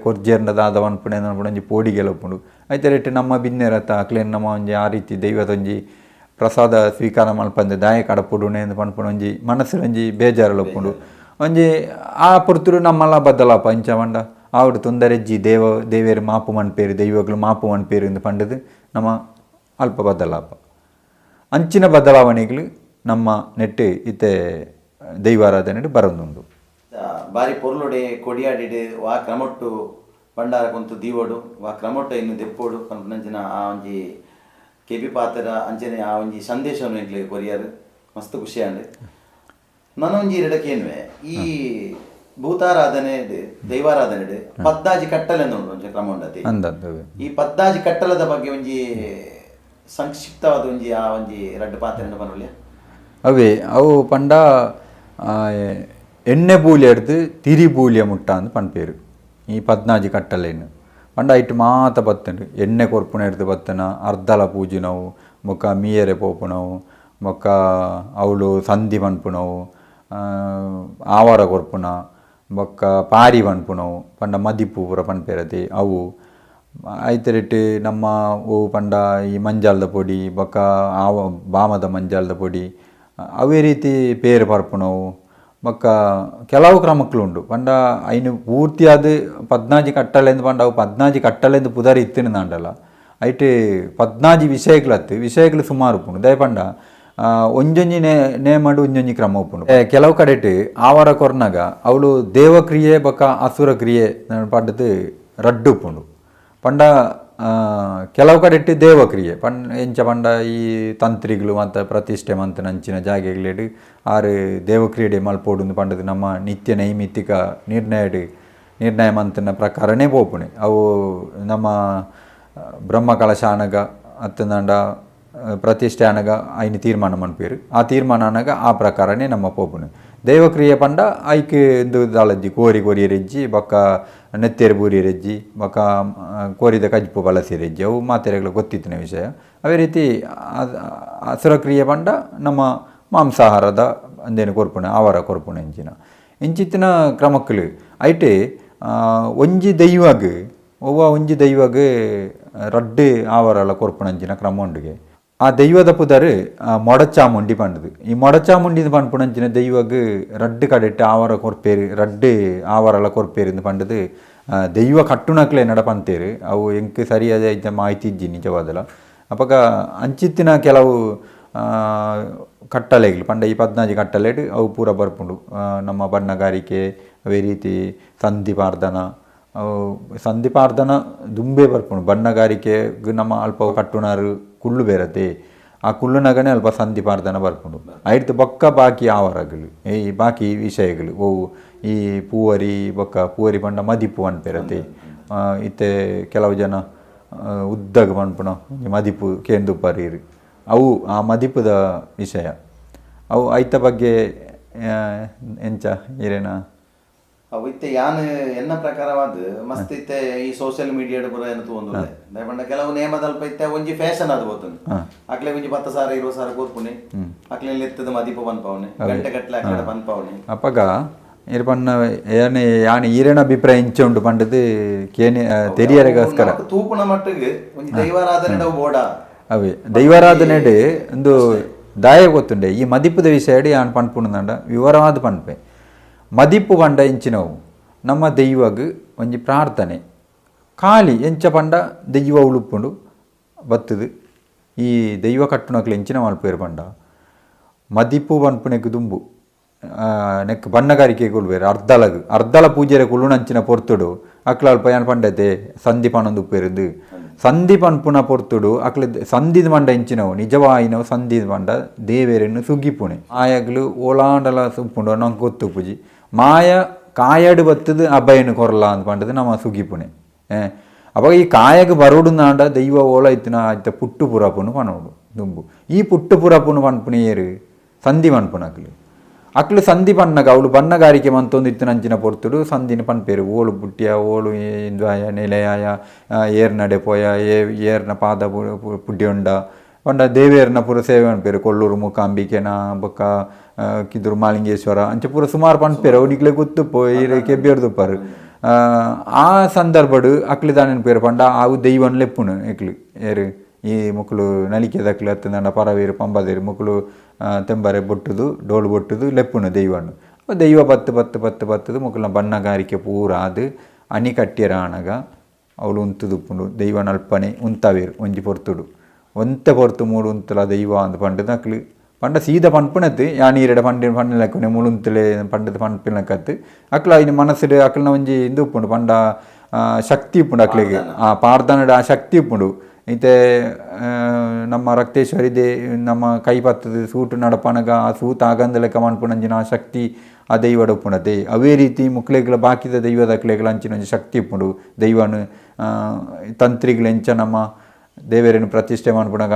S2: ಕೊರ್ಜೇರ್ನದ ಆದ ಅನ್ಪುಣೆ ಅನ್ಪುಣ ಒಂಜಿ ಪೋಡಿಗೆಲ್ಲ ಒಪ್ಪುಂಡು ಐತೆ ರೇಟ್ ನಮ್ಮ ಬಿನ್ನೆರತ್ತ ಅಕ್ಲೇನು ನಮ್ಮ ಒಂಜಿ ಆ ರೀತಿ ದೈವದ ಒಂಜಿ ಪ್ರಸಾದ ಸ್ವೀಕಾರ ಮಲ್ಪಂದೆ ದಾಯ ಕಡಪುಡುನೆ ಎಂದು ಪನ್ಪುಣ ಒಂಜಿ ಮನಸ್ಸು ಒಂಜಿ ಬೇಜಾರಲ್ಲಿ ಒಪ್ಪುಂಡು ಒಂಜಿ ಆ ಪುರ್ತುರು ನಮ್ಮಲ್ಲ ಬದ್ದಲಪ್ಪ ಇಂಚ ಮಂಡ ಆವಿಡ ತೊಂದರೆಜ್ಜಿ ದೇವೇರು ಮಾಪು ಮನ್ಪೇರು ದೈವಗಳು ಮಾಪು ಮನ್ಪೇರು ಎಂದು ಪಂಡದು ನಮ್ಮ ಅಲ್ಪ ಬದಲಾಪ ಅಂಚಿನ ಬದಲಾವಣೆಗಳು ನಮ್ಮ ನೆಟ್ಟು ಇತ್ತೆ ದೈವಾರಾಧನೆ ಬರೋದುಂಡು
S1: ಬಾರಿ ಪೊರ್ಲುಡೆ ಕೊಡಿಯಾಡಿಡು ವಾ ಕ್ರಮೊಟ್ಟು ಬಂಡಾರ ಕೊಂತು ದೀವೋಡು ವಾ ಕ್ರಮೊಟ್ಟು ಇನ್ನು ದೆಪ್ಪೋಡು ಪಂಪನಂಚಿನ ಆ ಒಂಜಿ ಕೆಪಿ ಪಾತ್ರ ಅಂಚನೆ ಆ ಒಂಜಿ ಸಂದೇಶವನ್ನು ಇಡ್ಲಿ ಕೊರಿಯರು ಮಸ್ತ್ ಖುಷಿ ಅಂಡ್ ನನೊಂಜಿ ಎರಡಕ್ಕೇನ್ವೆ ಈ ಭೂತಾರಾಧನೆ ದೈವಾರಾಧನೆ ಪದ್ದಾಜಿ ಕಟ್ಟಲೆ ಒಂಜಿ ಕ್ರಮ ಉಂಡತಿ ಈ ಪದ್ದಾಜಿ ಕಟ್ಟಲದ ಬಗ್ಗೆ ಒಂಜಿ ಸಂಕ್ಷಿಪ್ತವಾದ ಒಂಜಿ ಆ ಒಂಜಿ ರಡ್ಡು ಪಾತ್ರೆ ಬರಲಿಲ್ಲ
S2: ಅವೇ ಅವು ಪಂಡ ಎಣ್ಣೆ ಪೂಲಿ ಎಡ್ದು ತಿರಿ ಪೂಲಿಯ ಮುಟ್ಟ ಅಂದು ಪನ್ಪೇರು ಈ 14 ಕಟ್ಟಲೇನು ಪಂಡ ಐಟ್ ಮಾತ ಬತ್ತಂಡು ಎಣ್ಣೆ ಕೊರ್ಪುಣ ಎಡ್ದು ಬತ್ತನ ಅರ್ಧಲ ಪೂಜಿನವು ಮೊಕ್ಕ ಮೀಯರೆ ಪೋಪುಣವು ಮೊಕ್ಕ ಅವಳು ಸಂಧಿ ಪನ್ಪುಣವು ಆವಾರ ಕೊರ್ಪುಣ ಬೊಕ್ಕ ಪಾರಿ ಪನ್ಪುಣವು ಪಂಡ ಮದಿಪು ಪೂರ ಪನ್ಪೇರತಿ ಅವು ಐತರೆಟ್ಟು ನಮ್ಮ ಓ ಪಂಡ ಈ ಮಂಜಾಲದ ಪೊಡಿ ಬೊಕ್ಕ ಬಾಮದ ಮಂಜಾಲದ ಪೊಡಿ ಅವೇ ರೀತಿ ಪೇರು ಪರ್ಪುಣವು ಬೊಕ್ಕ ಕೆಲವು ಕ್ರಮಕ್ಕುಂಡು ಪಂಡ ಐನು ಪೂರ್ತಿಯಾದ 14 ಕಟ್ಟಲೆಂದು ಪಂಡ ಅವು 14 ಕಟ್ಟಲೆಂದು ಪುದರ್ ಇತ್ತಿನ ನಾಂಡಲ್ಲ ಐಟ್ 14 ವಿಷಯಗಳು ಸುಮಾರು ಉಪ್ಪುಂಡು ದಯಪಂಡ ಒಂಜೊಂಜಿ ನೇಮಡು ಒಂಜೊಂಜಿ ಕ್ರಮ ಉಪ್ಪುಂಡು ಕೆಲವು ಕಡೆಟ್ ಆವಾರ ಕೊರ್ನಾಗ ಅವಳು ದೇವಕ್ರಿಯೆ ಬೊಕ್ಕ ಅಸುರ ಕ್ರಿಯೆ ಪಂಡದು ರಡ್ಡು ಉಪ್ಪುಂಡು ಪಂಡ ಕೆಲವು ಕಡೆಟ್ ದೇವಕ್ರಿಯೆ ಎಂಚ ಪಂಡ ಈ ತಂತ್ರಿಗಳು ಮತ್ತು ಪ್ರತಿಷ್ಠೆ ಮಂತ ನಂಚಿನ ಜಾಗೆಗಳು ಆರು ದೇವಕ್ರಿಯೆ ಮಲ್ಪೋಡು ಪಂಡದು ನಮ್ಮ ನಿತ್ಯ ನೈಮಿತ್ತಿಕ ನಿರ್ಣಯ ಮಂತನ ಪ್ರಕಾರನೇ ಪೋಪುಣೆ ಅವು ನಮ್ಮ ಬ್ರಹ್ಮಕಲಶ ಅನಗ ಅತ್ತಂದಾಂಡ ಪ್ರತಿಷ್ಠೆ ಅನಗ ಐನು ತೀರ್ಮಾನ ಮನ್ಪೇರು ಆ ತೀರ್ಮಾನ ಅನಗ ಆ ಪ್ರಕಾರನೇ ನಮ್ಮ ಪೋಪುಣೆ ದೇವಕ್ರಿಯೆ ಪಂಡ ಐಕೆ ಎಂದು ದಾಳಜ್ಜಿ ಕೋರಿಯರೆಜ್ಜಿ ಬೊಕ್ಕ ನೆತ್ತೇರು ಬೂರಿಯರೆಜ್ಜಿ ಬೊಕ್ಕ ಕೋರಿದ ಕಜ್ಪು ಬಳಸಿರೆಜ್ಜಿ ಅವು ಮಾತೆರೆಗಳು ಗೊತ್ತಿತ್ತಿನ ವಿಷಯ ಅವೇ ರೀತಿ ಅಸುರಕ್ರಿಯೆ ಪಂಡ ನಮ್ಮ ಮಾಂಸಾಹಾರದ ಅಂದೇನು ಕೊರ್ಪುಣೆ ಆವಾರ ಕೊರ್ಪುಣೆ ಇಂಚಿತ್ತಿನ ಕ್ರಮಕ್ಕಲು ಐಟೆ ಒಂಜಿ ದೈವಗ್ ಒಂಜಿ ದೈವಗ್ ರಡ್ಡು ಆವಾರಲ ಕೊರ್ಪುಣಂಚಿನ ಕ್ರಮ ಉಂಡುಗೆ ಆ ದೈವದ ಪುದರ್ ಮೊಡಚಾಮುಂಡಿ ಪಂಡದು ಈ ಮೊಡಚಾಮುಂಡಿ ಪನ್ಪುಣಂಚಿನ ದೈವಗ್ ರಡ್ಡು ಕಡೆಟ್ಟು ಆವಾರ ಕೊರ್ಪೇರು ರಡ್ಡು ಆವಾರಲ ಕೊರ್ಪೇರು ಪಂಡದು ದೈವ ಕಟ್ಟುನಕ್ಲೆ ನಡಪಂತೇರು ಅವು ಎಂಕ್ ಸರಿಯಾದ ಇದ್ದ ಮಾಹಿತಿ ಇಜ್ಜಿ ನಿಜವಾದಲ್ಲ ಅಪಗ ಅಂಚಿತ್ತಿನ ಕೆಲವು ಕಟ್ಟಲೆಗಳು ಪಂಡ ಈ 14 ಕಟ್ಟಲೆಡು ಅವು ಪೂರ ಬರ್ಪುಂಡು ನಮ್ಮ ಬಣ್ಣಗಾರಿಕೆ ಅವೇ ರೀತಿ ಸಂಧಿ ಪಾರ್ದನ ಸಂಧಿಪಾರ್ಧನ ದುಂಬೆ ಬರ್ಪುಂಡು ಬಣ್ಣಗಾರಿಕೆಗ್ ನಮ್ಮ ಅಲ್ಪ ಕಟ್ಟುನಾರು ಕುಳ್ಳು ಬೇರತೆ ಆ ಕುಳ್ಳುನಾಗನೇ ಅಲ್ಪ ಸಂಧಿಪಾರ್ಧನ ಬರ್ಪುಂಡು ಐಟ್ ಬೊಕ್ಕ ಬಾಕಿ ಆವರಗಳು ಈ ಬಾಕಿ ವಿಷಯಗಳು ಈ ಪೂವರಿ ಪಂಡ ಮದಿಪು ಅನ್ಪೇರತೆ ಇತ್ತೆ ಕೆಲವು ಜನ ಉದ್ದಗ ಪನ್ಪುಣ ಮದಿಪು ಕೇಂದು ಪರೀರು ಅವು ಆ ಮದಿಪುದ ವಿಷಯ ಅವು ಐತ ಬಗ್ಗೆ ಎಂಚ ಇರೇನ
S1: ಅವು ಇತ್ತೆ ಯಾನ್ ಎನ್ನ ಪ್ರಕಾರವಾದ ಮಸ್ತ್ ಇತ್ತೆ ಈ ಸೋಷಿಯಲ್ ಮೀಡಿಯಾಡ್ ಪುರ ಏನು ತಗೊಂಡುಲ್ಲೆ ದಯಪಂಡ ಕೆಲವು ನೇಮದಲ್ಪ ಇತ್ತೆ ಒಂಜಿ ಫ್ಯಾಷನ್ ಅದು ಬೋತುಂಡು ಅಕ್ಲೆ ಒಂಜಿ 10,000-20,000 ಕೋರ್ಪುನೆ ಅಕ್ಲೆ ಎತ್ತದ ಮದಿಪು ಪನ್ಪವನೆ ಗಂಟೆ ಗಟ್ಟಲೆ ಅಕ್ಲೆ ಪನ್ಪವನೆ
S2: ಅಪ್ಪಗ ಇರ್ಪನ್ನ ಏನೇ ಯಾನ್ ಈರೇನ ಅಭಿಪ್ರಾಯ ಇಂಚ ಉಂಟು ಪಂಡದು ಕೇನೆ ತೆರಿಯರೆಗೋಸ್ಕರ
S1: ತೂಪುನ ಮಟ್ಟಿಗೆ ಒಂಜಿ ದೈವಾರಾಧನೆ ಬೋಡ
S2: ಅವೇ ದೈವಾರಾಧನೆಡ್ ಒಂದು ದಾಯ ಗೊತ್ತುಂಡೆ ಈ ಮದಿಪುದ ವಿಷಯಡ್ ಯಾನ್ ಪನ್ಪುಂಡಂಡ ವಿವರವಾದ ಪನ್ಪೆ ಮದಿಪು ಪಂಡ ಇಂಚಿನವು ನಮ್ಮ ದೈವಗ್ ಒಂಜಿ ಪ್ರಾರ್ಥನೆ ಖಾಲಿ ಎಂಚ ಪಂಡ ದೈವ ಉಳುಪುಂಡು ಬತ್ತದು ಈ ದೈವ ಕಟ್ಟುನಕ್ಲೆ ಎಂಚಿನ ಮಲ್ಪೇರು ಪಂಡ ಮದಿಪು ಪನ್ಪುನೆಗ್ ದುಂಬು ನೆಕ್ ಬಣ್ಣಗಾರಿಕೆ ಕೊಳ್ಬೇರು ಅರ್ಧಲ ಪೂಜೆರೆ ಕುಳ್ಳುನಂಚಿನ ಪೊರ್ತುಡು ಅಕ್ಲ ಅಲ್ಪ ಯಾನ್ ಪಂಡತೆ ಸಂಧಿ ಪಣೊಂದು ಉಪ್ಪೇರುದು ಸಂಧಿ ಪನ್ಪುನ ಪೊರ್ತುಡು ಅಕ್ಲ ಸಂಧಿದ ಮಂಡ ಇಂಚಿನವು ನಿಜವಾಯಿನವು ಸಂಧಿದ ಮಂಡ ದೇವೇರನ್ನು ಸುಗ್ಗಿಪುಣೆ ಆಯಗ್ಲು ಓಲಾಂಡಲ ಸುಪ್ಪುಂಡು ನಂಗೆ ಗೊತ್ತು ಪೂಜಿ ಮಾಯ ಕಾಯಡು ಬತ್ತದು ಅಬ್ಬಯ್ಯನು ಕೊರಲ ಅಂತ ಪಂಡದು ನಮ್ಮ ಸುಗ್ಗಿಪುಣೆ ಅವಾಗ ಈ ಕಾಯಗ್ ಬರೋಡುನಾಂಡ ದೈವ ಓಲ ಇತ್ತಿನ ಆಯ್ತ ಪುಟ್ಟು ಪುರಪುನು ಪನೋಡು ದುಂಬು ಈ ಪುಟ್ಟು ಪುರಪುನು ಪನ್ಪುಣಿ ಏರು ಸಂಧಿ ಪನ್ಪುನ ಅಕ್ಲು ಸಂಧಿ ಪನ್ನಗ ಅವಳು ಬಣ್ಣಗಾರಿಕೆ ಮಂತೊಂದು ಇತ್ತಿನಂಚಿನ ಪೊರ್ತುಡು ಸಂಧಿನ ಪನ್ಪೇರು ಓಳು ಬುಟ್ಟಿಯ ಓಳು ಇಂದ್ವಾಯ ನೆಲೆಯಾಯ ಏರ್ನಡೆ ಪೋಯ ಏರ್ನ ಪಾದ ಪುಡ್ಡಿಯೊಂಡ ಪಂಡ ದೇವೇರ್ನ ಪುರ ಸೇವೆ ಅನ್ಪೇರು ಕೊಲ್ಲೂರು ಮೂಕಾಂಬಿಕೆನ ಬೊಕ್ಕ ಕಿದುರು ಮಾಲಿಂಗೇಶ್ವರ ಅಂಚೆ ಪೂರ ಸುಮಾರು ಪನ್ಪೇರು ಅವನಿಗ್ಲೆ ಗೊತ್ತು ಪೋಯಿ ಕೆಬ್ಬಿಯರ್ದುಪ್ಪಾರು ಆ ಸಂದರ್ಭಡು ಅಕ್ಲಿ ದಾನಿನ ಪೇರು ಪಂಡ ಅವು ದೈವನ್ ಲೆಪ್ಪುನು ಎಕ್ಲು ಏರು ಈ ಮುಕ್ಕಳು ನಲಿಕೆದಕ್ಲು ಹತ್ತಂದ ಪರವೇರು ಪಂಬದೇರು ಮುಕ್ಕಳು ತೆಂಬರೆ ಬೊಟ್ಟುದು ಡೋಲು ಬೊಟ್ಟುದು ಲೆಪ್ಪುನು ದೈವನು ದೈವ ಬತ್ತದು ಮುಕ್ಕಳ ಬಣ್ಣಗಾರಿಕೆ ಪೂರ ಅದು ಅಣಿ ಕಟ್ಟಿಯರ ಆಣಗ ಅವಳು ಉಂತುದುಪ್ಪುಂಡು ದೈವನ ಅಲ್ಪನೆ ಉಂತವೇರು ಒಂಜಿ ಪೊರ್ತುಡು ಒಂತೆ ಪೊರ್ತು ಮೂಡು ಉಂತಲ ದೈವ ಅಂತ ಪಂಡದು ಅಕ್ಲು ಪಂಡ ಸೀದ ಪನ್ಪುಣತ್ತು ಯಾನೀರೆಡ ಪಣ್ಣಲೆಕ್ಕನೆ ಮುಳುಂತಲೆ ಪಂಡದು ಪನ್ಪಿನಕತ್ತು ಅಕ್ಲ ಇನ್ನು ಮನಸ್ಸು ಅಕ್ಲನ ಒಂಜಿ ಇಂದು ಉಪ್ಪುಂಡು ಪಂಡ ಶಕ್ತಿ ಉಪ್ಪುಂಡು ಅಕ್ಲಿಗೆ ಆ ಪಾರ್ಧನಡ ಆ ಶಕ್ತಿ ಉಪ್ಪುಂಡು ಇತ್ತೆ ನಮ್ಮ ರಕ್ತೇಶ್ವರಿ ನಮ್ಮ ಕೈ ಪತ್ತದ ಸೂಟು ನಡಪನಗ ಆ ಸೂತ ಆಗಂದ ಲೆಕ್ಕ ಮನ್ಪುಣಂಜಿನ ಆ ಶಕ್ತಿ ಆ ದೈವಡ ಉಪ್ಪುಣತೆ ಅವೇ ರೀತಿ ಮುಕ್ಳೆಗಳ ಬಾಕಿದ ದೈವದ ಅಕ್ಲೆಗಳ ಅಂಚಿನ ಶಕ್ತಿ ಉಪ್ಪುಂಡು ದೈವನು ತಂತ್ರಿಗಳು ಎಂಚ ನಮ್ಮ ದೇವರನ್ನು ಪ್ರತಿಷ್ಠೆ ಮಾಡ್ಬಿಡಾಗ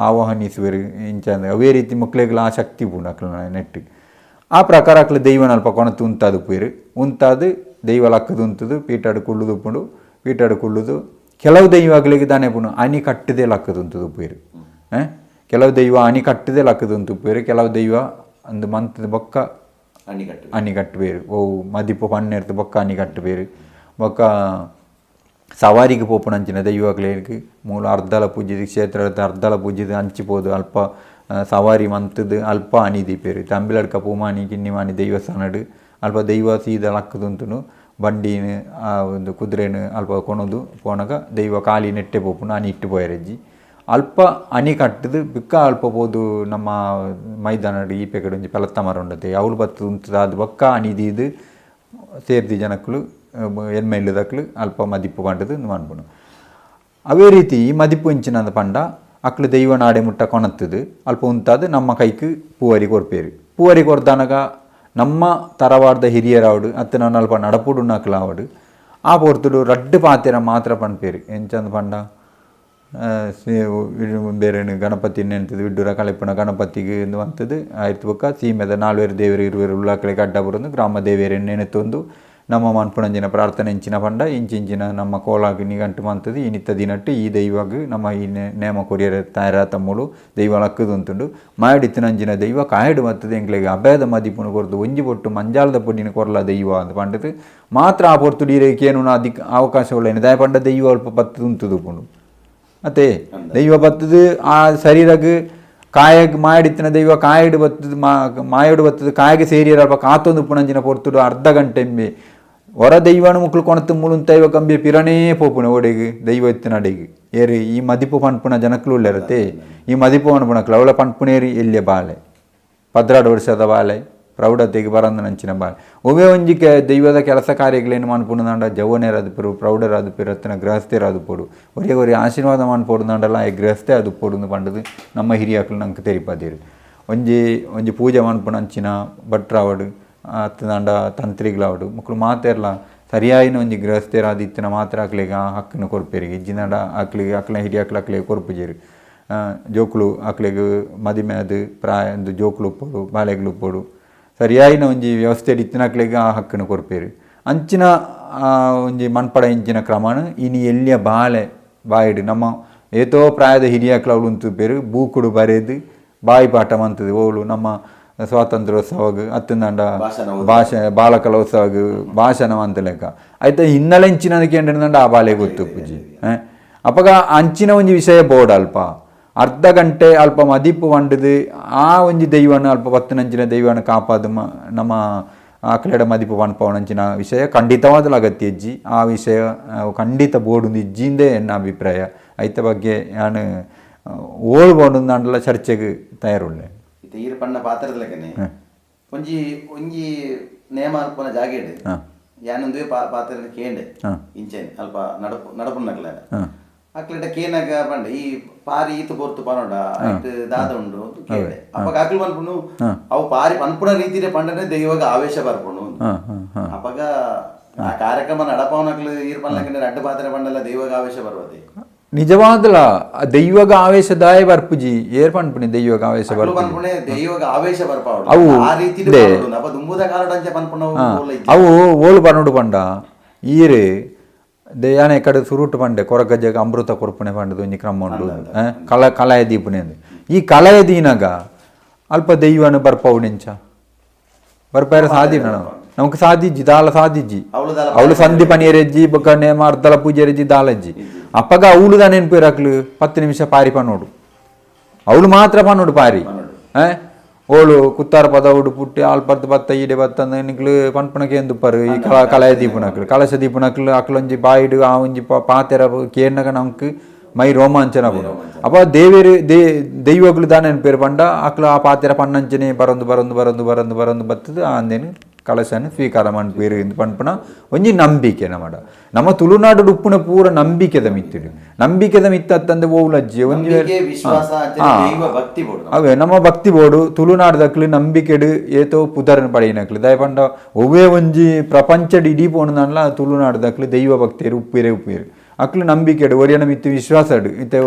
S2: ಆವಾಹನಿಸುವರು ಇಂಚ ಅವೇ ರೀತಿ ಮುಕ್ಳೆಗಳ ಆ ಶಕ್ತಿ ಉಪ್ಪುಂಡು ಅಕ್ಲ ನೆಟ್ಟು ಆ ಪ್ರಕಾರ ಅಕ್ಲ ದೈವನ ಅಲ್ಪ ಕೊಣತು ಉಂತಾದು ಪುಯ್ರು ಉಂತಾದು ದೈವ ಲಕ್ಕದು ಉಂತದು ಪೀಟಾಡು ಕುಳ್ಳುದು ಉಪ್ಪುಂಡು ಪೀಟಾಡು ಕುಳ್ಳುದು ಕೆಲವು ದೈವಗಳಿಗೆ ದಾನೆ ಪುಣ ಅಣಿ ಕಟ್ಟದೆ ಲಕ್ಕದುಂತದು ಉಪ್ಪೇರು ಕೆಲವು ದೈವ ಅಣಿ ಕಟ್ಟದೆ ಲಕ್ಕದುಂತು ಉಪ್ಪೇರು ಕೆಲವು ದೈವ ಒಂದು ಮಂತದ ಬೊಕ್ಕ ಅಣಿ ಕಟ್ಟಬೇರು ಮದಿಪು ಪನ್ನೆರ್ದು ಬೊಕ್ಕ ಅಣಿ ಕಟ್ಟಬೇರು ಬೊಕ್ಕ ಸವಾರಿಗೆ ಪೋಪುನಂಚಿನ ದೈವಗಳಿಗೆ ಮೂಲ ಅರ್ಧಲ ಪೂಜಿದ ಕ್ಷೇತ್ರದ ಅರ್ಧಲ ಪೂಜಿದ ಹಂಚಿಪೋದು ಅಲ್ಪ ಸವಾರಿ ಮಂತದ್ದು ಅಲ್ಪ ಅಣಿ ದೀಪೇರು ತಂಬಿಲಡ್ಕ ಪೂಮಾನಿ ಕಿನ್ನಿಮಾನಿ ದೈವಸ್ಥಾನಡು ಅಲ್ಪ ದೈವ ಸೀದ ಲಕ್ಕದುಂತುನು ಬಂಡಿನ ಆ ಒಂದು ಕುದುರೆನ ಅಲ್ಪ ಕೊಣದು ಪೋನಾಗ ದೈವ ಕಾಲಿ ನೆಟ್ಟೆ ಪೋಪುನ ಅಣಿ ಇಟ್ಟು ಪೋಯರಜ್ಜಿ ಅಲ್ಪ ಅಣಿ ಕಟ್ಟದು ಬಿಕ್ಕ ಅಲ್ಪ ಪೋದು ನಮ್ಮ ಮೈದಾನಡು ಈಪೆ ಕಡೆ ಒಂಜಿ ಪೆಲತ್ತ ಮರ ಉಂಡತೆ ಅವಳು ಬತ್ತು ಉಂತದ ಅದು ಬೊಕ್ಕ ಅಣಿದೀದು ಸೇರ್ದಿ ಜನಕ್ಕಳು ಎನ್ಮೆ ಇಲ್ಲದಕ್ಲು ಅಲ್ಪ ಮದಿಪ್ಪು ಪಂಡದು ಮನ್ಪುನು ಅವೇ ರೀತಿ ಮದಿಪ್ಪು ಇಂಚಿನದ ಪಂಡ ಅಕ್ಲು ದೈವ ನಾಡೆ ಮುಟ್ಟ ಕೊಣತ್ತದು ಅಲ್ಪ ಉಂತಾದು ನಮ್ಮ ಕೈക്ക് ಪೂವರಿ ಕೊರ್ಪೇರು ಪೂವರಿ ಕೊರ್ದಾನಗ ನಮ್ಮ ತರವಾರ್ದ ಹಿರಿಯರಾವಡು ಅತ್ತು ನಾನು ಅಲ್ಪ ನಡಪುಡು ನಕ್ಲಾವಡು ಆ ಪೊರ್ತುಡು ರಡ್ಡು ಪಾತೆರ ಮಾತ್ರ ಪನ್ಪೇರು ಎಂಚಂದ ಪಂಡ ಬೇರೆ ಗಣಪತಿ ನೆಂತದು ವಿಡ್ಡೂರ ಕಳೆಪುನ ಗಣಪತಿಗೆ ಎಂದು ಅಂತದ್ದು ಆಯ್ತು ಬೊಕ್ಕ ಸೀಮೆದ 4 ದೇವರು 20 ಉಳ್ಳಾಕಳಿಗೆ ಅಡ್ಡ ಬರೋದು ಗ್ರಾಮ ದೇವೇರು ನೆನೆತ್ತೊಂದು ನಮ್ಮ ಮನ್ಪುಣಂಜಿನ ಪ್ರಾರ್ಥನೆ ಇಂಚಿನ ಪಂಡ ಇಂಚಿನ ನಮ್ಮ ಕೋಲಾಗಿ ನಿಗಂಟು ಮಂತದು ಈ ನಿತ್ತ ದಿನಟ್ಟು ಈ ದೈವಾಗ ನಮ್ಮ ಈ ನೇಮ ಕೊರಿಯರ ತಾಯರ ತಮ್ಮಳು ದೈವ ಲಕ್ಕದು ಅಂತುಂಡು ಮಾಡಿತ್ತಿನಂಜಿನ ದೈವ ಕಾಯಡು ಮತ್ತದು ಎಂಗ್ಲೆಗೆ ಅಭಯದ ಮದಿಪುನು ಕೊರದು ಒಂಜಿ ಬೊಟ್ಟು ಮಂಜಾಲದ ಪೊಡ್ಡಿನ ಕೊರಲ ದೈವ ಅಂತ ಪಂಡದು ಮಾತ್ರ ಆ ಪೊರ್ತು ಡೀರೇಕೇನು ಅಧಿಕ ಅವಕಾಶ ಉಳ್ಳೇನು ದಯ ಪಂಡ ದೈವ ಅಲ್ಪ ಬತ್ತದು ಉಂತದು ಪುಂಡು ಅತ್ತೆ ದೈವ ಬತ್ತದು ಆ ಶರೀರಗ್ ಕಾಯಗ್ ಮಾಡಿತ್ತಿನ ದೈವ ಕಾಯಡು ಬತ್ತದು ಮಾಯಡು ಬತ್ತದು ಕಾಯಗೆ ಸೇರಿಯರ ಅಲ್ಪ ಕಾತೊಂದು ಪುಣಂಜಿನ ಪೊರ್ತುಡು ಅರ್ಧ ಗಂಟೆ ಎಂಬೆ ಹೊರ ದೈವನು ಮುಕ್ಳು ಕೊಣತು ಮುಳುಂತೈವ ಕಂಬಿ ಪಿರನೇ ಪೋಪುಣ ಓಡೆಗೆ ದೈವ ಎತ್ತಿನ ಅಡೆಗೆ ಏರಿ ಈ ಮದಿಪು ಪನ್ಪುಣ ಜನಕ್ಕಲು ಉಳ್ಳರತೆ ಈ ಮದಿಪು ಪನ್ಪುಣಕ್ಲು ಅವಳ ಪನ್ಪುಣೇರಿ ಎಲ್ಲಿಯ ಬಾಲೆ 16 ವರ್ಷದ ಬಾಲೆ ಪ್ರೌಢತೆಗೆ ಬರಂದನಂಚಿನ ಬಾಳೆ ಒವೇ ಒಂಜಿ ದೈವದ ಕೆಲಸ ಕಾರ್ಯಗಳೇನು ಮನ್ಪುಣಂಡ ಜವನೇರಾದು ಪೇರು ಪ್ರೌಢರಾದು ಪೇರು ಅತ್ತನ ಗೃಹಸ್ಥೇರಾದು ಪೋಡು ಒರೇ ಆಶೀರ್ವಾದ ಮನ್ಪೋಡುಂಡಲ್ಲ ಈ ಗೃಹಸ್ಥೆ ಅದು ಪೋಡು ಪಂಡದು ನಮ್ಮ ಹಿರಿಯಾಕ್ಲು ನಂಗೆ ತೆರಿಪಾದಿರು ಒಂಜಿ ಪೂಜೆ ಮನ್ಪುಣಂಚಿನ ಭಟ್ರಾವಡು ಅತ್ತನಾಂಡ ತಂತ್ರಿಗಳಾವಡು ಮಕ್ಕಳು ಮಾತೆರ್ಲ ಸರಿಯಾಯಿನ ಒಂಜಿ ಗೃಹಸ್ಥೇರಾದ ಇತ್ತಿನ ಮಾತ್ರ ಆಕ್ಲಿಗೆ ಹಕ್ಕನ್ನು ಕೊರ್ಪೇರಿಗೆ ಇಜ್ಜಿನಾಡ ಆಕ್ಲಿಗೆ ಆಕ್ಲ ಹಿರಿಯಾಕ್ಲ ಆಕ್ಲಿಗೆ ಕೊರ್ಪುಜೇರು ಜೋಕ್ಲು ಆಕ್ಲಿಗೆ ಮದಿಮೆ ಅದು ಪ್ರಾಯ ಒಂದು ಜೋಕ್ಲು ಉಪ್ಪೋಡು ಬಾಳೆಗಳು ಉಪ್ಪೋಡು ಸರಿಯಾಯಿನ ಒಂಜಿ ವ್ಯವಸ್ಥೆ ಇತ್ತಿನಾಕ್ಲಿಗೆ ಆ ಹಕ್ಕನ್ನು ಕೊರ್ಪೇರು ಅಂಚಿನ ಒಂಜಿ ಮನ್ಪಡ ಇಂಚಿನ ಕ್ರಮಣ ಇನಿ ಎಲ್ಲಿಯ ಬಾಯಿಡು ನಮ್ಮ ಏತೋ ಪ್ರಾಯದ ಹಿರಿಯಾಕ್ಲ ಅವಳು ಉಂತುಪೇರು ಬೂಕುಡು ಬರೆದು ಬಾಯಿ ಪಾಠ ಮಂತದು ಅವಳು ನಮ್ಮ ಸ್ವಾತಂತ್ರ್ಯೋತ್ಸವಾಗ ಅತ್ತಂದಾಂಡ ಬಾಲಕಲೋತ್ಸವಾಗ ಭಾಷಣ ಅಂತ ಲೆಕ್ಕ ಆಯ್ತಾ ಹಿನ್ನೆಲೆ ಇಂಚಿನದಕ್ಕೆ ಏನಂಡ ಆ ಬಾಲೆ ಗೊತ್ತು ಪೂಜಿ ಅಪ್ಪಗ ಅಂಚಿನ ಒಂಜಿ ವಿಷಯ ಬೋರ್ಡ್ ಅಲ್ಪ ಅರ್ಧ ಗಂಟೆ ಅಲ್ಪ ಮದಿಪ್ಪು ವಂಡದು ಆ ಒಂಜಿ ದೈವನ ಅಲ್ಪ ಪತ್ತನಂಚಿನ ದೈವನ ಕಾಪಾದು ನಮ್ಮ ಆಕಲೆಡ ಮದಿಪ್ಪು ಪನ್ಪವನಂಚಿನ ವಿಷಯ ಖಂಡಿತವಾದ ಅಗತ್ಯ ಇಜ್ಜಿ ಆ ವಿಷಯ ಖಂಡಿತ ಬೋರ್ಡ್ ಇಜ್ಜಿಂದೇ ಎನ್ನ ಅಭಿಪ್ರಾಯ ಐತ ಬಗ್ಗೆ ನಾನು ಓಳ್ಬೋಡು ಚರ್ಚೆಗೆ ತಯಾರುಳ್ಳೆ
S1: ಈರು ಪಣ್ಣ ಪಾತ್ರದಲ್ಲಕನೆ ಒಂಜಿ ನೇಮ ಅಲ್ಪನ ಜಾಗೇಡು ಯಾನೊಂದು ಪಾತ್ರ ಕೇಂಡೆ ಇಂಚೆನ್ ಅಲ್ಪ ನಡಪುನಕ್ಲ ಅಕ್ಲೆಟ ಕೇನಾಗ ಪಂಡ ಈ ಪಾರಿ ಈತು ಪೊರ್ತು ಪನೋಡ ಐಟ್ ದಾದ ಉಂಡು ಕೇಂಡೆ ಅಪ್ಪ ಅಕ್ಲು ಪನ್ಪುನು ಅವು ಪಾರಿ ಪನ್ಪುನ ರೀತಿಯ ಪಂಡನೆ ದೈವಾಗ ಆವೇಶ ಬರ್ಪುಂಡು ಅಪ್ಪಗ ಆ ಕಾರ್ಯಕ್ರಮ ನಡಪವನಕ್ಲು ಈರು ಪನ್ಲಕನೆ ಅಡ್ಡ ಪಾತ್ರ ಪಂಡಲ್ಲ ದೈವಾಗ ಆವೇಶ ಬರ್ವದೆ
S2: ನಿಜವಾದಲ ದೈವಗ ಆವೇಶದಾಯ ಬರ್ಪುಜಿ ಏರ್ ಪನ್ಪುಣಿ ದೈವಗ ಆವೇಶ
S1: ಬರ್ಪುಣೆ ದೈವಗ ಆವೇಶ ಬರ್ಪಾವಡು
S2: ಅವು
S1: ಆ ರೀತಿ ಅಪ್ಪ ದುಂಬುದ ಕಾಲಡಂಚೆ ಪನ್ಪುಣ
S2: ಅವು ಓಳು ಪನ್ನೋಡು ಪಂಡ ಈರು ಯಾನೆ ಕಡೆ ಸುರುಟು ಪಂಡೆ ಕೊರಗಜ್ಜಗ ಅಮೃತ ಕೊರ್ಪುಣೆ ಪಂಡದು ಒಂಜಿ ಕ್ರಮ ಉಂಡು ಕಲಾಯ ದೀಪುಣೆ ಈ ಕಲಾಯ ದೀನಾಗ ಅಲ್ಪ ದೈವನು ಬರ್ಪವುಡೆಂಚ ಬರ್ಪಾರ ಸಾಧಿ ನಮಕ್ ಸಾಧಿಜ್ಜಿ ದಾಲ ಸಾಧಿಜ್ಜಿ ಅವಳು ಸಂಧಿ ಪನಿಯರೆಜ್ಜಿ ಬೊಕ್ಕ ನೇಮ ಅರ್ಧಲ ಪೂಜೆರೆಜ್ಜಿ ದಾಲಜ್ಜಿ ಅಪ್ಪಗ ಅವಳು ದಾನ ನೆನಪಿರಾಕ್ಲು 10 ನಿಮಿಷ ಪಾರಿ ಪನ್ನೋಡು ಅವಳು ಮಾತ್ರ ಪನ್ನೋಡು ಪಾರಿ ಓಳು ಕುತ್ತಾರ ಪದವುಡು ಪುಟ್ಟಿ ಆಲ್ಪರ್ದು ಬತ್ತ ಈಡೆ ಬತ್ತ ನಿಕ್ಲು ಪನ್ಪುಣಕ್ಕೆ ಎಂದು ಪರು ಈ ಕಲಾಯ ದೀಪುನಕ್ಲು ಕಲಶ ದೀಪುನಕ್ಲು ಅಕ್ಲೊಂಜಿ ಬಾಯಿಡು ಆ ಒಂಜಿ ಪಾತೆರ ಕೇರ್ನಗ ನಮ್ಕ್ ಮೈ ರೋಮಾಂಚನ ಪುಡು ಅಪ್ಪ ದೈವಗಳು ದಾನ ನೆನಪೇರು ಪಂಡ ಅಕ್ಲು ಆ ಪಾತೆರ ಪನ್ನಂಚನೆ ಬರೊಂದು ಬತ್ತದು ಅಂದೇನು ಕಳಶನ ಸ್ವೀಕಾರ ಮನ್ಪೇರು ಎಂದು ಪನ್ಪುನ ಒಂಜಿ ನಂಬಿಕೆ ನಮ್ಮ ತುಳುನಾಡು ಉಪ್ಪುನ ಪೂರ ನಂಬಿಕೆದ ಮಿತ್ತಿಡು ನಂಬಿಕೆದ ಮಿತ್ತಂದ್ರೆ ಓಲಜ್ಜಿ ಒಂಜಿ ಅವೇ ನಮ್ಮ ಭಕ್ತಿ ಬೋಡು ತುಳುನಾಡದಕ್ಲು ನಂಬಿಕೆಡು ಏತೋ ಪುದರನ್ ಪಡೆಯಿನಕ್ಲು ದಯ ಪಂಡ ಒವ್ವೇ ಒಂಜಿ ಪ್ರಪಂಚಡ್ ಇಡೀ ಪೋಣನಲ್ಲ ತುಳುನಾಡದಕ್ಲು ದೈವ ಭಕ್ತಿಯರು ಉಪ್ಪೇರು ಅಕ್ಲು ನಂಬಿಕೆಡು ಒರಿಯನ ಮಿತ್ತು ವಿಶ್ವಾಸಡು ಇತ್ತೆ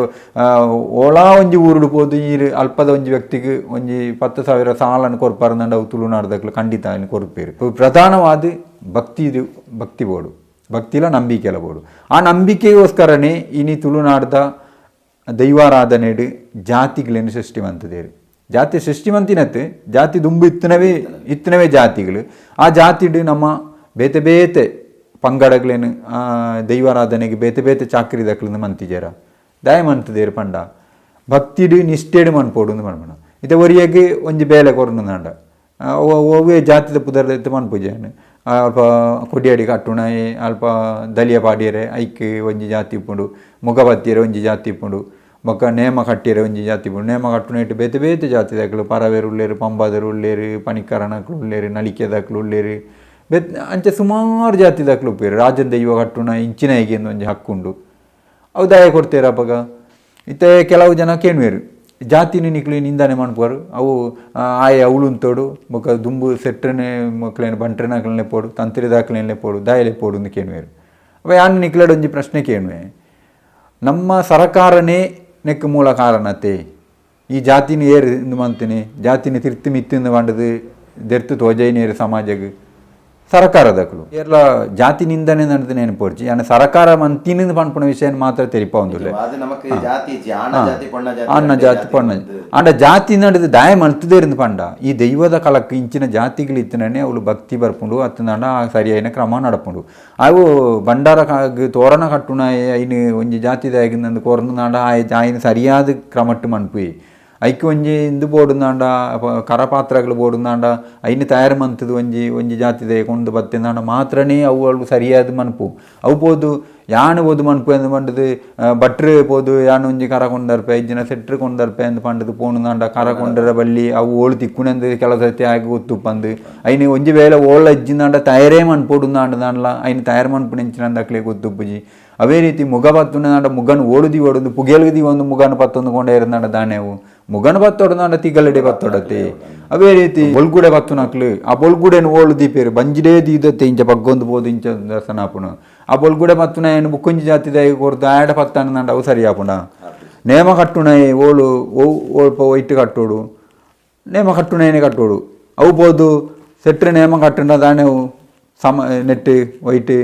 S2: ಓಳಾ ಒಂಜಿ ಊರುಡು ಪೋದು ಈರು ಅಲ್ಪದ ಒಂಜಿ ವ್ಯಕ್ತಿಗೆ ಒಂಜಿ 10,000 ಸಾಲನ್ನು ಕೊರ್ಪಾರಂದ ಅವು ತುಳುನಾಡದಕ್ಲು ಖಂಡಿತ ಅಲ್ಲಿ ಕೊರ್ಪೇರು ಪ್ರಧಾನವಾದ ಭಕ್ತಿ ಬೋಡು ಭಕ್ತಿಲ ನಂಬಿಕೆಲ ಬೋಡು ಆ ನಂಬಿಕೆಗೋಸ್ಕರನೇ ಇನಿ ತುಳುನಾಡದ ದೈವಾರಾಧನೆಡು ಜಾತಿಗಳೇನು ಸೃಷ್ಟಿವಂತದೇರು ಜಾತಿ ಸೃಷ್ಟಿವಂತಿನತ್ತು ಜಾತಿ ದುಂಬು ಇತ್ತನವೇ ಜಾತಿಗಳು ಆ ಜಾತಿಡು ನಮ್ಮ ಬೇತೆ ಪಂಗಡಗಳೇನು ದೈವಾರಾಧನೆಗೆ ಬೇತೆ ಚಾಕ್ರಿ ದಕ್ಲಿಂದ ಮಂತಿಜೇರ ದಯ ಮಂತದೇರು ಪಂಡ ಭಕ್ತಿಡು ನಿಷ್ಠೆಡು ಮನ್ಪೋಡು ಮನ್ಪಣ ಇತ್ತೆ ಒರಿಯಾಗಿ ಒಂಜಿ ಬೇಲೆ ಕೊರನುಂದಂಡ ಒವ್ವೇ ಜಾತಿದ ಪುದರ್ದ ಎತ್ತು ಮನ್ಪುಜೆನು ಅಲ್ಪ ಕೊಡಿಯಾಡಿ ಕಟ್ಟುಣಾಯಿ ಅಲ್ಪ ದಲಿಯ ಪಾಡಿಯರೆ ಐಕ್ ಒಂಜಿ ಜಾತಿ ಇಪ್ಪುಂಡು ಮುಖಬತ್ತಿಯರೆ ಒಂಜಿ ಜಾತಿ ಇಪ್ಪುಂಡು ಬೊಕ್ಕ ನೇಮ ಕಟ್ಟಿಯರೆ ಒಂಜಿ ಜಾತಿ ಇಪ್ಪುಂಡು ನೇಮ ಕಟ್ಟುನ ಇಟ್ಟು ಬೇತೆ ಜಾತಿ ದಕ್ಲು ಪರವೇರು ಉಳ್ಳೇರು ಪಂಬಾದರು ಉಳ್ಳೇರು ಪನಿಕರಣಕ್ಲು ಉಳ್ಳೇರು ನಲಿಕೆದಕ್ಲು ಉಳ್ಳೇರು ಅಂಚೆ ಸುಮಾರು ಜಾತಿ ದಾಖಲು ಉಪ್ಪೇರು ರಾಜನ ದೈವ ಕಟ್ಟುನ ಇಂಚಿನ ಹೇಗೆ ಒಂಜಿ ಹಕ್ಕುಂಡು ಅವು ದಯ ಕೊಡ್ತೇರಪ್ಪಗ ಇತ್ತೆ ಕೆಲವು ಜನ ಕೇಳುವೇರು ಜಾತಿನ ನಿಕ್ಲು ನಿಂದಾನೆ ಮನ್ಪೋರು ಅವು ಆಯ ಅವಳುಂತೋಡು ಬೊಕ್ಕ ದುಂಬು ಸೆಟ್ರನೆ ಮಕ್ಕಳೇನು ಬಂಟ್ರೆನಕ್ಲೇ ಪೋಡು ತಂತ್ರಿ ದಾಖಲೆನೇ ಪೋಡು ದಯಲೆ ಪೋಡು ಅಂತ ಕೇಳುವೇರು ಅವ ಯಾನು ನಿಕ್ಲಾಡ ಒಂಜಿ ಪ್ರಶ್ನೆ ಕೇಳುವೆ ನಮ್ಮ ಸರಕಾರನೇ ನೆಕ್ ಮೂಲ ಕಾರಣತೆ ಈ ಜಾತಿನ ಏರು ಮಂತಿನಿ ಜಾತಿನ ತಿರ್ತಿ ಮಿತ್ತಿಂದ ಬಂಡದು ದೆರ್ತು ತೋಜೈನೇರು ಸಮಾಜಗೆ ಸರಕಾರದಕ್ಲು ಎಲ್ಲ ಜಾತಿ ನಿಂದನೆ ನಡೆದು ನೆನಪೋರ್ಚಿ ಯಾನ ಸರಕಾರ ಮಂತಿನಿಂದ ಪನ್ಪುಣ ವಿಷಯ ಮಾತ್ರ ತೆರಿಪ ಒಂದುಲ್ಲೆ ಅನ್ನ ಜಾತಿ ಪೊಣ್ಣ ಅಂಡ ಜಾತಿ ನಡೆದು ದಾಯ ಮಲ್ತದೇ ಇருந்து ಪಂಡ ಈ ದೈವದ ಕಲಕ್ಕೆ ಇಂಚಿನ ಜಾತಿಗಳು ಇತ್ತನೇ ಅವಳು ಭಕ್ತಿ ಬರ್ಪುಂಡು ಅತ್ತಂಡ ಸರಿಯಾಯಿನ ಕ್ರಮ ನಡಪುಂಡು ಅವು ಬಂಡಾರ ತೋರಣ ಕಟ್ಟುನ ಐನು ಒಂಜಿ ಜಾತಿದಾಗಿಂದ ಕೊರನು ನಾಡ ಆಯ್ನ ಸರಿಯಾದ ಕ್ರಮಟ್ಟು ಮನ್ಪು ಐಕೆ ಒಂಜಿ ಇಂದು ಬೋಡುಂದಾಂಡ ಕರಪಾತ್ರಗಳು ಬೋಡುಂದಾಂಡ ಐನು ತಯಾರು ಮಂತದ್ದು ಒಂಜಿ ಜಾತಿದೆ ಕೊಂಡು ಬತ್ತಿಂದಾಂಡ ಮಾತ್ರನೇ ಅವು ಸರಿಯಾದ ಮನ್ಪು ಅವು ಪೋದು ಯಾನು ಓದು ಮನ್ಪು ಎಂದು ಪಂಡದು ಬಟ್ರು ಪೋದು ಯಾನು ಒಂಜಿ ಕರ ಕೊಂಡರ್ಪೆ ಇಜ್ಜಿನ ಸೆಟ್ರು ಕೊಂಡರ್ಪೆ ಎಂದು ಪಂಡದು ಪೋನುದಾಂಡ ಕರ ಕೊಂಡರ ಬಲ್ಲಿ ಅವು ಓಳು ತಿಕ್ಕುನೆಂದು ಕೆಲವು ಸತಿ ಆಗಿ ಗೊತ್ತುಪ್ಪಂದು ಐನು ಒಂಜಿ ವೇಳೆ ಓಳ ಇಜ್ಜಿಂದಾಂಡ ತಯಾರೇ ಮನ್ಪೋಡುಂದಾಂಡ ದಾಂಡ್ಲ ಐನು ತಯಾರು ಮನ್ಪು ನೆಂಚಿನಂದಕ್ಲೆ ಗೊತ್ತುಪ್ಪುಜಿ ಅವೇ ರೀತಿ ಮುಗ ಬತ್ತುಂಡ ಮುಗನ್ ಓಡುದಿ ಓಡುದು ಪುಗೆಲ್ಗದಿ ಒಂದು ಮುಗನ್ ಪತ್ತೊಂದು ಕೊಂಡೇ ಇರಂದಾಂಡ ದಾನೆವು ಮುಗನ್ ಬತ್ತೊಡದಾಂಡ ತಿಗಲಡೆ ಬತ್ತೊಡತೆ ಅವೇ ರೀತಿ ಬೊಲ್ಗುಡೆ ಬತ್ತುನಕ್ಲು ಆ ಬೊಲ್ಗುಡೆನು ಓಳು ದೀಪೇರು ಬಂಜಿಡೇ ದೀದತ್ತೆ ಇಂಚ ಬಗ್ಗೊಂದು ಬೋದು ಇಂಚ ದರ್ಶನಾಪುಣ ಆ ಬೊಲ್ಗುಡೆ ಬತ್ತುನ ಏನು ಬುಕ್ಕೊಂಜಿ ಜಾತಿದ ಕೊರ್ದು ಆಡ ಪತ್ತಾಂಡ ಅವು ಸರಿಯಾಪುಣ ನೇಮ ಕಟ್ಟುಣ ಓಳು ಓಲ್ಪ ಒಯ್ಟ್ ಕಟ್ಟೋಡು ನೇಮ ಕಟ್ಟುಣೇನೆ ಕಟ್ಟೋಡು ಅವು ಬೋದು ಸೆಟ್ರೆ ನೇಮ ಕಟ್ಟುಂಡ ದಾನೆವು ನೆಟ್ಟು ಒಯ್ಟ್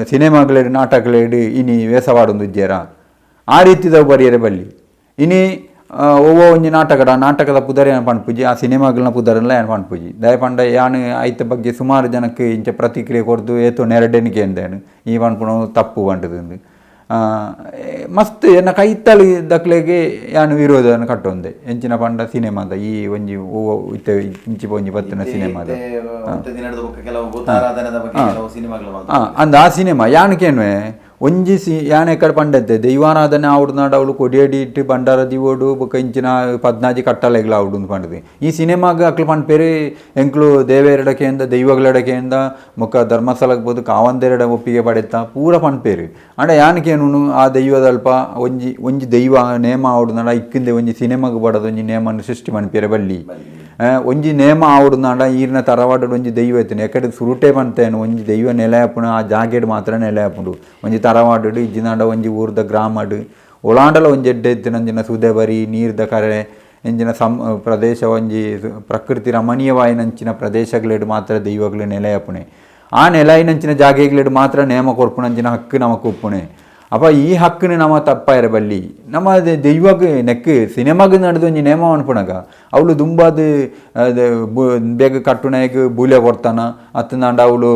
S2: ಸಿನಿಮಾಗಳೇಡು ನಾಟಕಗಳೇಡು ಇನಿ ವೇಸವಾಡೊಂದು ಇಜ್ಜೇರ ಆ ರೀತಿದವು ಬರೆಯರೆ ಬಲ್ಲಿ ಇನಿ ಒವ್ವೋ ಒಂಜಿ ನಾಟಕದ ಪುದರ್ ಏನು ಪಂಡ್ಪುಜಿ ಆ ಸಿನಿಮಾಗಳನ್ನ ಪುದರೆಲ್ಲ ಏನು ಪಂಡ್ಪುಜಿ ದಯಪಂಡ ಯಾನು ಐತ ಬಗ್ಗೆ ಸುಮಾರು ಜನಕ್ಕೆ ಇಂಚ ಪ್ರತಿಕ್ರಿಯೆ ಕೊಡ್ದು ಏತೋ ನೆರಡೆನಿಕೆ ಅಂದೇನು ಈ ಪಂಡ್ಪುಣ ತಪ್ಪು ಪಂಡದು ಮಸ್ತ್ ಎನ್ನ ಕೈತಳಿ ದಕ್ಲೆಗೆ ಯಾನು ವಿರೋಧವನ್ನು ಕಟ್ಟೊಂದೆ ಎಂಚಿನ ಪಂಡ ಸಿನಿಮಾದ ಈ ಒಂಜಿ ಇತ್ತೆ ಇಂಚಿ ಒಂಜಿ ಬತ್ತಿನ ಸಿನಿಮಾದ ಅಂದ ಆ ಸಿನಿಮಾ ಯಾನಕೇನ್ವೆ ಒಂಜಿ ಯಾನ್ ಎಕ್ಕಡೆ ಪಂಡತ್ತೆ ದೈವಾರಾಧನೆ ಆವಡ್ನಾಡ ಅವಳು ಕೊಡಿಯಡಿ ಇಟ್ಟು ಬಂಡಾರ ದಿವೋಡು ಬೊಕ್ಕ ಇಂಚಿನ 14 ಕಟ್ಟಲೆಗಳು ಆವಡು ಪಂಡದು ಈ ಸಿನಿಮಾಗ ಅಕ್ಲು ಪಂಡ್ಪೇರು ಎಂಕ್ಲು ದೇವೇರಡಕೆಯಿಂದ ದೈವಗಳೆಡಕೆಯಿಂದ ಮುಖ ಧರ್ಮಸ್ಥಳಕ್ಕೆ ಬೋದು ಕಾವಂದೆರಡ ಒಪ್ಪಿಗೆ ಪಡೆತ್ತ ಪೂರ ಪಂಡ್ಪೇರು ಅಂಡ ಯಾನಕೇನು ಆ ದೈವದಲ್ಪ ಒಂಜಿ ದೈವ ನೇಮ ಆವಡ್ನಾಡ ಇಕ್ಕಿಂದೆ ಒಂಜಿ ಸಿನಿಮಾಗ ಪಡೋದು ಒಂಜಿ ನೇಮನ್ನು ಸೃಷ್ಟಿ ಪಂಡ್ಪೇರೆ ಬಲ್ಲಿ ಒಂಜಿ ನೇಮ ಆವಡ್ನಾಡ ಈರಿನ ತರವಾಡು ಒಂಜಿ ದೈವ ಎತ್ತನು ಎಕ್ಕಡೆ ಸುರುಟೆ ಪಂತೇನು ಒಂಜಿ ದೈವ ನೆಲೆ ಹಾಪುಣ ಆ ಜಾಗೆಡ್ ಮಾತ್ರ ನೆಲೆ ಹಾಪುಂಡು ಒಂಜಿ ತರವಾಡು ಇಜ್ಜಿನಾಡ ಒಂಜಿ ಊರ್ದ ಗ್ರಾಮಡು ಒಳಾಂಡಲ ಒಂಜಿ ಎಡ್ಡೆ ಎತ್ತಿನಂಜಿನ ಸುದೆ ಬರಿ ನೀರ್ದ ಕರೆ ಎಂಜಿನ ಪ್ರದೇಶ ಒಂಜಿ ಪ್ರಕೃತಿ ರಮಣೀಯವಾಯಿನಂಚಿನ ಪ್ರದೇಶಗಳೆಡು ಮಾತ್ರ ದೈವಗಳು ನೆಲೆ ಹಾಪುಣೆ ಆ ನೆಲೆಯಿನಂಚಿನ ಜಾಗೆಗಳೆಡು ಮಾತ್ರ ನೇಮ ಕೊರ್ಪುಣಂಚಿನ ಹಕ್ಕು ನಮಕ್ ಉಪ್ಪುಣೆ ಅಪ್ಪ ಈ ಹಕ್ಕನ್ನು ನಮ್ಮ ತಪ್ಪಾಯಿರ ಬಲ್ಲಿ ನಮ್ಮ ದೈವಗ ನೆಕ್ ಸಿನಿಮಾಗ ನಡೆದು ಒಂಜಿ ನೇಮ ಅನ್ಪುಣಗ ಅವಳು ದುಂಬಾದು ಬೇಗ ಕಟ್ಟುಣೆಗೆ ಬೂಲೆ ಕೊಡ್ತಾನ ಅತ್ತಂದಾಂಡ ಅವಳು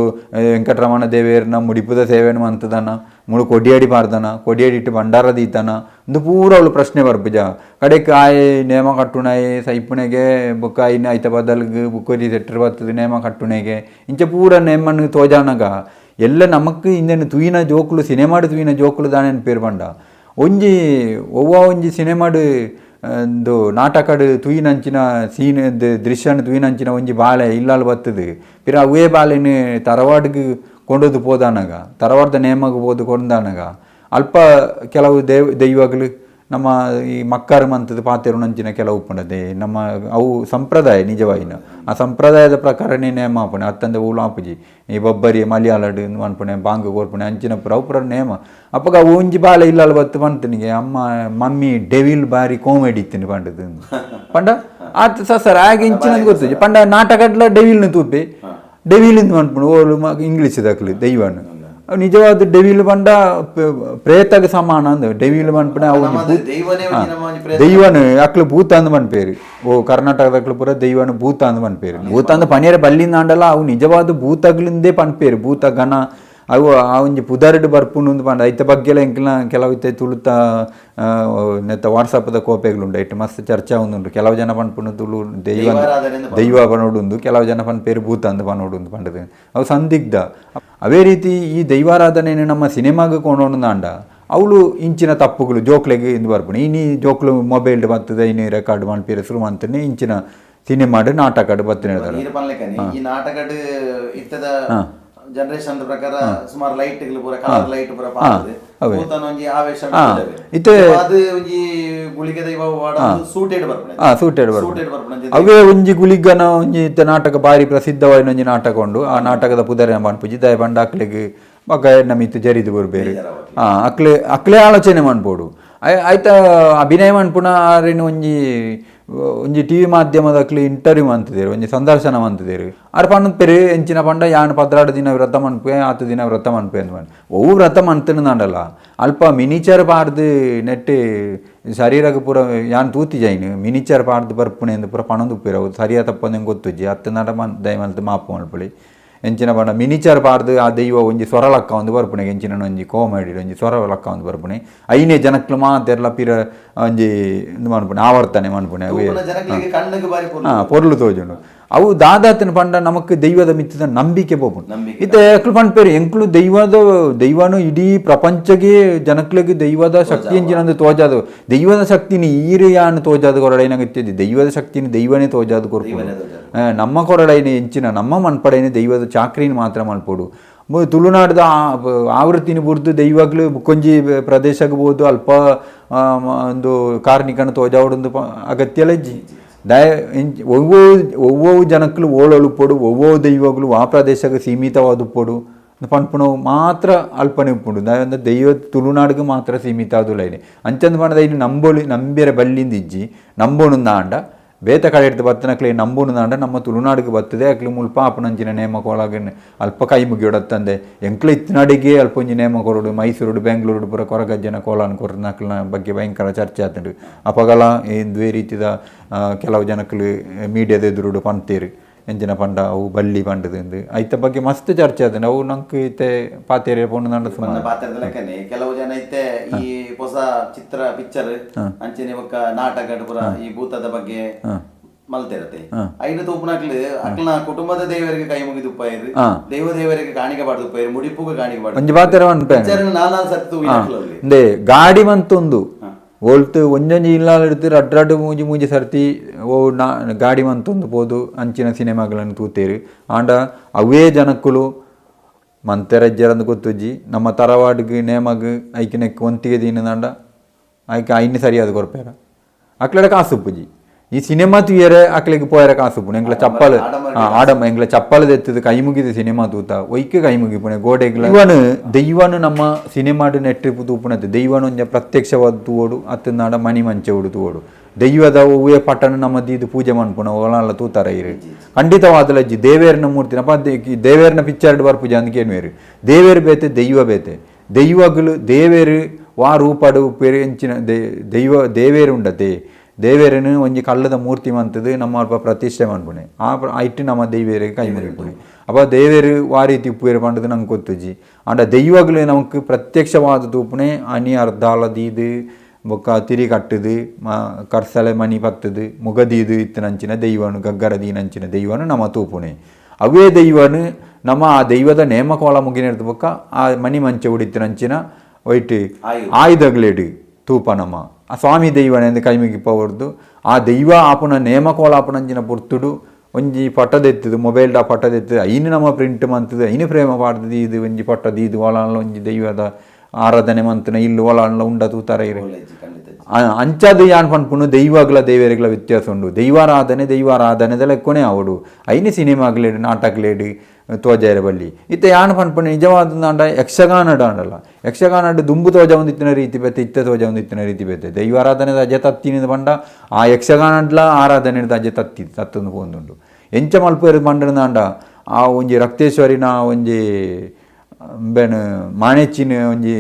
S2: ವೆಂಕಟರಮಣ ದೇವೇರ್ನ ಮುಡಿಪುದ ಸೇವೆಯನ್ನು ಅಂತದಾನ ಮುಳು ಕೊಡಿಯಾಡಿ ಪಾರ್ದಾನ ಕೊಡಿಯಾಡಿ ಇಟ್ಟು ಭಂಡಾರ ದೀತಾನ ಒಂದು ಪೂರ ಅವಳು ಪ್ರಶ್ನೆ ಬರ್ಪುಜ ಕಡೆಗೆ ಆಯ್ ನೇಮ ಕಟ್ಟುಣಾಯಿ ಸೈಪುಣೆಗೆ ಬೊಕ್ಕ ಐನ ಐತ ಬದಲ್ಗೆ ಬುಕ್ಕೋರಿ ಸೆಟ್ರ್ ಬರ್ತದೆ ನೇಮ ಕಟ್ಟುಣೆಗೆ ಇಂಚ ಪೂರ ನೇಮನ್ನು ತೋಜಾನಗ ಎಲ್ಲ ನಮಕ್ ಇಂದೇನು ತುಯಿನ ಜೋಕುಲು ಸಿನಿಮಾಡು ತುಯಿನ ಜೋಕುಲು ದಾನೇನು ಪೇರು ಪಂಡ ಒಂಜಿ ಒಂಜಿ ಸಿನಿಮಾಡು ಒಂದು ನಾಟಕಡು ತುಯಿನಂಚಿನ ಸೀನ್ ದೃಶ್ಯನ ತುಯಿನಂಚಿನ ಒಂಜಿ ಬಾಳೆ ಇಲ್ಲಾಲ್ ಬರ್ತದೆ ಪಿರ ಅವೇ ಬಾಳೆನು ತರವಾಡಿಗೆ ಕೊಂಡೋದು ಪೋದಾನಗ ತರವಾರದ ನೇಮಗ ಪೋದು ಕೊಂಡಾನಗ ಅಲ್ಪ ಕೆಲವು ದೈವಗಳು ನಮ್ಮ ಈ ಮಕ್ಕರ್ ಮಂತದ ಪಾತೆರುಣಂಚಿನ ಕೆಲವು ಉಪ್ಪುಂಡದೆ ನಮ್ಮ ಅವು ಸಂಪ್ರದಾಯ ನಿಜವಾಯಿನ ಆ ಸಂಪ್ರದಾಯದ ಪ್ರಕಾರನೇ ನೇಮ ಆಪುಣೆ ಅತ್ತಂದ ಊಳು ಆಪುಜಿ ಈ ಬೊಬ್ಬರಿ ಮಲಯಾಳಡು ಅನ್ಪುಣೆ ಬಾಂಗ ಕೋರ್ಪುಣೆ ಅಂಚಿನ ಪುರ ಅವು ಪುರ ನೇಮ ಅಪ್ಪಗ ಅವು ಒಂಜಿ ಬಾಲ ಇಲ್ಲಲ್ಲ ಬತ್ತು ಪಂತನಿಗೆ ಅಮ್ಮ ಮಮ್ಮಿ ಡೆವಿಲ್ ಬಾರಿ ಕಾಮಿಡಿ ಇತ್ತಿನಿ ಪಂಡದು ಪಂಡ ಆತ ಸರ್ ಆಗ ಇಂಚಿನ ಗೊತ್ತು ಪಂಡ ನಾಟಕಡ್ಲ ಡೆವಿಲ್ನ ತೂಪಿ ಡೆವಿಲಿಂದ ಅನ್ಪುಣೆ ಓಲು ಇಂಗ್ಲೀಷ್ ದಕ್ಲು ದೈವನು ನಿಜವಾದ ಡೆವಿಲ್ ಬಂಡ ಪ್ರೇತಗ ಸಮಾನ ಅಂದ ಡೆವಿಲ್ ಮನ್ಪಣೆ ದೈವನು ಅಕ್ಲು ಭೂತ ಅಂದ್ ಮನ್ಪೇರು ಓ ಕರ್ನಾಟಕದಕ್ಲು ಪೂರ ದೈವನು ಭೂತ ಅಂದ್ ಮನ್ಪೇರು ಭೂತ ಅಂದ್ ಪನಿಯರ ಬಲ್ಲಿಂದ ಅಂಡಲ್ಲ ಅವು ನಿಜವಾದ ಭೂತಗಳಿಂದೇ ಪನ್ಪೇರು ಭೂತ ಗಣ ಅವು ಆ ಒಂಜಿ ಪುದರ್ಡು ಬರ್ಪುಂಡು ಒಂದು ಪಂಡ ಐತ ಬಗ್ಗೆಲ್ಲ ಎಂಕ್ಲ ಕೆಲವು ಇತ್ತೆ ತುಳುತ ನೆತ್ತ ವಾಟ್ಸಪ್ದ ಕೋಪೆಗಳುಂಡು ಐಟ್ ಮಸ್ತ್ ಚರ್ಚೆ ಒಂದುಂಡು ಕೆಲವು ಜನ ಪನ್ಪುಂಡು ತುಳು ದೈವ ಪನೋಡುಂದು ಕೆಲವು ಜನ ಪನ್ಪೇರು ಭೂತ ಅಂದ್ ಪನೋಡುಂದು ಪಂಡದು ಅವು ಸಂದಿಗ್ಧ ಅವೇ ರೀತಿ ಈ ದೈವಾರಾಧನೆಯನ್ನು ನಮ್ಮ ಸಿನಿಮಾಗ ಕೊಂಡೊಂದಾಂಡ ಅವಳು ಇಂಚಿನ ತಪ್ಪುಗಳು ಜೋಕ್ಲೆಗೆ ಇಂದು ಬರ್ಪುಣೆ ಇನಿ ಜೋಕ್ಲು ಮೊಬೈಲ್ ಬರ್ತದೆ ಇನ್ನು ರೆಕಾರ್ಡ್ ಮಾಡ್ಪೇರು ಶುರು ಮಾಡ್ತಾನೆ ಇಂಚಿನ ಸಿನಿಮಾಡು ನಾಟಕಡು ಬರ್ತನೆ
S1: ಈ ನಾಟಕಡು ಇತ್ತದ ಜನರೇಷನ್ ಪ್ರಕಾರ ಸುಮಾರು ಲೈಟ್ಗಳು ಪೂರ ಕಲರ್ ಲೈಟ್ ಪೂರ ಪಾಡದು ಒಂಜಿ ಆವೇಶ
S2: ಇತ್ತೆ
S1: ಅದು ಒಂಜಿ ಗುಳಿಗೆ ದೈವ ಸೂಟೆಡ್ ಬರ್ಪಣೆ
S2: ಸೂಟೆಡ್ ಬರ್ಪಣೆ ಅವೇ ಒಂಜಿ ಗುಳಿಗನ ಒಂಜಿ ಇತ್ತೆ ನಾಟಕ ಬಾರಿ ಪ್ರಸಿದ್ಧವಾದ ಒಂಜಿ ನಾಟಕ ಉಂಡು ಆ ನಾಟಕದ ಪುದರ ಮಾಡ್ಪುಜಿ ದಯ ಬಂಡ ಅಕ್ಲೆಗ್ ಮಗ ನಮಿತ್ತು ಜರಿದು ಬರ್ಬೇರು ಅಕ್ಲೆ ಆಲೋಚನೆ ಮಾಡ್ಬೋದು ಆಯ್ತಾ ಅಭಿನಯ ಮಾಡ್ಪುಣ ಆರೇನು ಒಂಜಿ ಟಿ ವಿ ಮಾಧ್ಯಮದಕ್ಲಿ ಇಂಟರ್ವ್ಯೂ ಅಂತಿದ್ದೇರು ಒಂಜಿ ಸಂದರ್ಶನ ಅಂತಿದ್ದೇರು ಆರು ಪಣ್ಣಪೇರು ಎಂಚಿನ ಪಂಡ ಯಾನ್ 16 ದಿನ ವ್ರತ ಮನ್ಪೆ 10 ದಿನ ವ್ರತ ಮನ್ಪೆ ಅಂತ ಒವು ವ್ರತ ಮಂತನಂಡಲ್ಲ ಅಲ್ಪ ಮಿನಿಚರ್ ಪಾಡ್ದು ನೆಟ್ ಶರೀರಕ್ಕೆ ಪೂರ ಯಾನ್ ತೂತಿ ಜೈನು ಮಿನಿಚರ್ ಪಾಡ್ದು ಬರ್ಪುಣೆ ಎಂದು ಪೂರ ಪಣಂದು ಉಪ್ಪಿರ ಸರಿಯ ತಪ್ಪಂದು ಗೊತ್ತುಜ್ಜಿ 10 ನಡ ದಯಮಲ್ತು ಮಾಪು ಮಲ್ಪಳಿ ಎಂಚಿನ ಪಂಡ ಮಿನಿಚರ್ ಪಾಡ್ದು ಆ ದೈವ ಒಂಜಿ ಸ್ವರ ಲಕ್ಕ ಒಂದು ಬರ್ಪುಣೆ ಎಂಚಿನ ಒಂಜಿ ಕೋಮಡಿ ಒಂಜಿ ಸ್ವರ ಲಕ್ಕ ಒಂದು ಬರ್ಪುಣೆ ಐನೇ ಜನಕ್ಲು ಮಾತೆರ್ಲ ಪಿರ ಒಂಜಿ ಇದು ಮನ್ಪುಣೆ ಆವರ್ತನೆ ಮನ್ಪುಣೆ ಪೊರ್ಲು ತೋಜುಂಡು ಅವು ದಾದಾತನ ಪಂಡ ನಮಕ್ ದೈವದ ಮಿತ್ತದ ನಂಬಿಕೆ ಬೋಪುಂಡು ಇತ್ತೆ ಎಕ್ಲು ಪಂಡ್ಪೇರು ಎಂಕ್ಲು ದೈವನು ಇಡೀ ಪ್ರಪಂಚಗೆ ಜನಕ್ಲಿಗೆ ದೈವದ ಶಕ್ತಿ ಎಂಚಿನಂದು ತೋಜಾದು ದೈವದ ಶಕ್ತಿನಿ ಈರು ಯಾನು ತೋಜಾದು ಕೊರಡೈನಾಗತ್ತಿದ್ದಿ ದೈವದ ಶಕ್ತಿನಿ ದೈವನೇ ತೋಜಾದು ಕೊರ್ಪುಡು ನಮ್ಮ ಕೊರಡೈನ ಎಂಚಿನ ನಮ್ಮ ಮನ್ಪಡೈನ ದೈವದ ಚಾಕ್ರಿನ ಮಾತ್ರ ಮನ್ಪೋಡು ತುಳುನಾಡದ ಆವೃತ್ತಿನ ಬುರ್ದು ದೈವಗಳು ಕೊಂಜಿ ಪ್ರದೇಶಕ್ಕೆ ಬೋದು ಅಲ್ಪ ಒಂದು ಕಾರ್ಣಿಕನ ತೋಜಾವಡೊಂದು ಅಗತ್ಯ ಇಜ್ಜಿ ಒವ್ವೊವು ಜನಕ್ಕಲು ಓಳೊಳು ಪೊಡು ಒವ್ವೊ ದೈವಗಳು ಆ ಪ್ರದೇಶಕ್ಕೆ ಸೀಮಿತವಾದ ಪೊಡು ಪಂಪುಣವು ಮಾತ್ರ ಅಲ್ಪನೆ ಉಪ್ಪುಂಡು ದೈವ ತುಳುನಾಡಿಗೆ ಮಾತ್ರ ಸೀಮಿತ ಆದುಲೈನೆ ಅಂಚಂದು ಪಂಡ ಇಲ್ಲಿ ನಂಬೇರೆ ಬಲ್ಲಿಂದ ಇಜ್ಜಿ ನಂಬೋಣ ಆಂಡ ಬೇತ ಕಡೆ ಇಡ್ತು ಬತ್ತನಕ್ಲೆ ನಂಬೋಣ ನಮ್ಮ ತುಳುನಾಡಿಗೆ ಬರ್ತದೆ ಅಕ್ಲಿ ಮುಲ್ಪ ಆಪಣಂಚಿನ ನೇಮ ಕೊಳಗ ಅಲ್ಪ ಕೈ ಮುಗಿಯೊಡತ್ತಂದೆ ಎಂಕ್ಲ ಇತ್ತಿನಾಡಿಗೆ ಅಲ್ಪ ಒಂಜಿ ನೇಮ ಕೊರಡು ಮೈಸೂರು ಬೆಂಗಳೂರು ಪುರ ಕೊರಗಜ್ಜನ ಕೋಲಾನ್ ಕೊರ ನಕ್ಲ ಬಗ್ಗೆ ಭಯಂಕರ ಚರ್ಚೆ ಆತುಂಡು ಅಪಗಲ ದ್ವೇ ರೀತಿದ ಕೆಲವು ಜನಕ್ಕಲು ಮೀಡಿಯಾದ ಎದುರುಡು ಪಂತೇರು ಎಂಚಿನ ಪಂಡ ಅವು ಬಲ್ಲಿ ಪಂಡದಿಂದ ಐತ ಬಗ್ಗೆ ಮಸ್ತ್ ಚರ್ಚೆ ಆತಂಡ ಅವು ನಂಗೆ ಇತ್ತೆ ಪಾತೇರಿ ಪೋಣ ನಂಡ
S1: ಕೆಲವು ಜನ ಐತೆ ಈ ಹೊಸ ಚಿತ್ರ ಪಿಕ್ಚರ್ ಅಂಚನೆ ನಾಟಕ ಪುರ ಈ ಭೂತದ ಬಗ್ಗೆ ಮಲ್ತಿರತ್ತೆ ಐದು ತೂಪನಕ್ಲು ಅಕ್ಲ ಕುಟುಂಬದ ದೇವರಿಗೆ ಕೈ ಮುಗಿದು ಉಪ್ಪಾಯಿರು ದೇವರಿಗೆ ಕಾಣಿಕೆ ಬಾಡ್ದು ಉಪ್ಪಾಯಿರು ಮುಡಿಪುಗ ಕಾಣಿಕೆ ಬಾಡ್ದು ನಾನಾ ಸತ್ತು
S2: ಗಾಡಿ ಮಂತೊಂದು ಓಲ್ತು ಒಂಜೊಂಜಿ ಇಲ್ಲಾಲೆಡ್ತು ರಡ್ಡು ಮೂಜಿ ಸರ್ತಿ ಓ ಗಾಡಿ ಮಂತೊಂದು ಪೋದು ಅಂಚಿನ ಸಿನಿಮಾಗಳನ್ನು ತೂತೇರು ಆಂಡ ಅವೇ ಜನಕ್ಕುಲು ಮಂತೆರಜ್ಜರಂದು ಗೊತ್ತುಜ್ಜಿ ನಮ್ಮ ತರವಾಡಿಗೆ ನೇಮಗ್ ಐಕಿನಕ್ಕೆ ಒಂತಿಗೆ ದೀನದಾಂಡ ಐಕೆ ಐನಿ ಸರಿಯಾದ ಕೊರ್ಪೇರ ಅಕ್ಲಡ ಕಾಸುಪ್ಪುಜಿ ಈ ಸಿನಿಮಾ ತೂಯರೆ ಅಕ್ಲಿಗೆ ಪೋಯರ ಕಾಸುಪ್ಪುಣೆ ಎಂಗ್ಲ ಚಪ್ಪಲ್ ಎಂಗ್ಲ ಚಪ್ಪಲ್ ತೆತ್ತದು ಕೈ ಮುಗಿದ ಸಿನಿಮಾ ತೂತ ಒಯ್ಕೆ ಕೈ ಮುಗಿಪುಣೆ ಗೋಡೆಗ್ಲ ದೈವನು ನಮ್ಮ ಸಿನಿಮಾಡು ನೆಟ್ಟಿಪ್ಪು ತೂಪುಣತೆ ದೈವನು ಒಂಜ ಪ್ರತ್ಯಕ್ಷವಾದ ತೂವೋಡು ಅತ್ತನಾಡ ಮಣಿ ಮಂಚೆವಡು ತೂವೋಡು ದೈವದ ಹೂವೇ ಪಟ್ಟಣ ನಮ್ಮ ದೀದು ಪೂಜೆ ಮನ್ಪುಣ ಒಳಲ್ಲ ತೂತಾರ ಇರು ಖಂಡಿತವಾದಲಜ್ಜಿ ದೇವೇರನ ಮೂರ್ತಿ ನಪ್ಪ ದೇವೇರನ ಪಿಕ್ಚರ್ಡ್ ಬರ್ಪೂಜೆ ಅಂದಕ್ಕೆ ಏನು ದೇವೇರು ಬೇತೆ ದೈವ ಬೇತೆ ದೈವಗಳು ದೇವೇರು ವಾ ರೂಪಡು ಪೆರೆಂಚಿನ ದೇವೇರು ಉಂಡತೆ ದೇವೇರನು ಒಂಜಿ ಕಳ್ಳದ ಮೂರ್ತಿ ಮಂತದು ನಮ್ಮ ಅಲ್ಪ ಪ್ರತಿಷ್ಠೆ ಮನ್ಪುಣೆ ಐಟ್ಟು ನಮ್ಮ ದೈವೇರಿಗೆ ಕೈ ಮುಗಿಪುಣೆ ಅಪ್ಪ ದೇವೇರು ವಾ ರೀತಿ ಉಪ್ಪೇರು ಪಂಡದು ನಂಗೆ ಗೊತ್ತುಜಿ ಆಂಡ ದೈವಗಳು ನಮಕ್ ಪ್ರತ್ಯಕ್ಷವಾದ ತೂಪುಣೆ ಅನಿ ಅರ್ಧಾಲ ದೀದು ಬೊಕ್ಕ ತಿರಿ ಕಟ್ಟದು ಕರ್ಸಲೆ ಮನಿ ಪತ್ತದು ಮುಗದೀದು ಇತ್ತನಂಚಿನ ದೈವನು ಗಗ್ಗರ ದೀನಂಚಿನ ದೈವನು ನಮ್ಮ ತೂಪುಣೆ ಅವೇ ದೈವನು ನಮ್ಮ ಆ ದೈವದ ನೇಮಕೋಲ ಮುಗಿನಿರ್ದು ಬೊಕ್ಕ ಆ ಮನಿ ಮಂಚೆ ಉಡಿತ್ತಿನಂಚಿನ ಒಯ್ಟು ಆಯುಧಗಳೇಡು ತೂಪ ನಮ್ಮ ಆ ಸ್ವಾಮಿ ದೈವನೆಂದು ಕೈ ಮುಗಿಪವರ್ದು ಆ ದೈವ ಆಪುನ ನೇಮಕೋಲ ಆಪುನಂಚಿನ ಪುರ್ತುಡು ಒಂಜಿ ಪಟ್ಟದೆತ್ತದು ಮೊಬೈಲ್ಡ ಪಟ್ಟದೆತ್ತದು ಐನು ನಮ್ಮ ಪ್ರಿಂಟ್ ಮಂತದು ಐನು ಪ್ರೇಮ ಪಾಡ್ದು ಇದು ಒಂಜಿ ಪಟ್ಟದ ಇದು ಒಳಲ್ಲ ಒಂಜಿ ದೈವದ ಆರಾಧನೆ ಮಂತನ ಇಲ್ಲಿ ಒಳಲ್ಲ ಉಂಡ ತೂತಾರ ಇರು ಅಂಚದು ಯಾನ್ ಪನ್ಪುನು ದೈವಗಳ ದೇವರುಗಳ ವ್ಯತ್ಯಾಸ ಉಂಡು ದೈವಾರಾಧನೆದ ಲೆಕ್ಕನೆ ಅವಡು ಐನು ಸಿನಿಮಾಗ್ಲೇಡು ನಾಟಕಲೇಡು ತೋಜಾರ ಬಲ್ಲಿ ಇತ್ತೆ ಯಾನ್ ಪನ್ಪುನು ನಿಜವಾದ ಅಂಡ ಯಕ್ಷಗಾನಡ ಅಂಡಲ್ಲ ಯಕ್ಷಗಾನಡ್ ದುಂಬು ತೋಜ ಒಂದಿತ್ತಿನ ರೀತಿ ಬೇತೆ ಇತ್ತೆ ತೋಜ ಒಂದಿತ್ತಿನ ರೀತಿ ಬೇತೆ ದೈವಾರಾಧನೆದ ಅಜೆ ತತ್ತಿನಿದ ಪಂಡ ಆ ಯಕ್ಷಗಾನಡ್ಲ ಆರಾಧನೆದ ಅಜೆ ತತ್ತೊಂದು ಪೋಂದುಂಡು ಎಂಚ ಮಲ್ಪೇರು ಪಂಡನ ಅಂಡ ಆ ಒಂಜಿ ರಕ್ತೇಶ್ವರಿನ ಒಂಜಿ ಬೇನು ಮಾಣೆಚ್ಚಿನ ಒಂಜಿ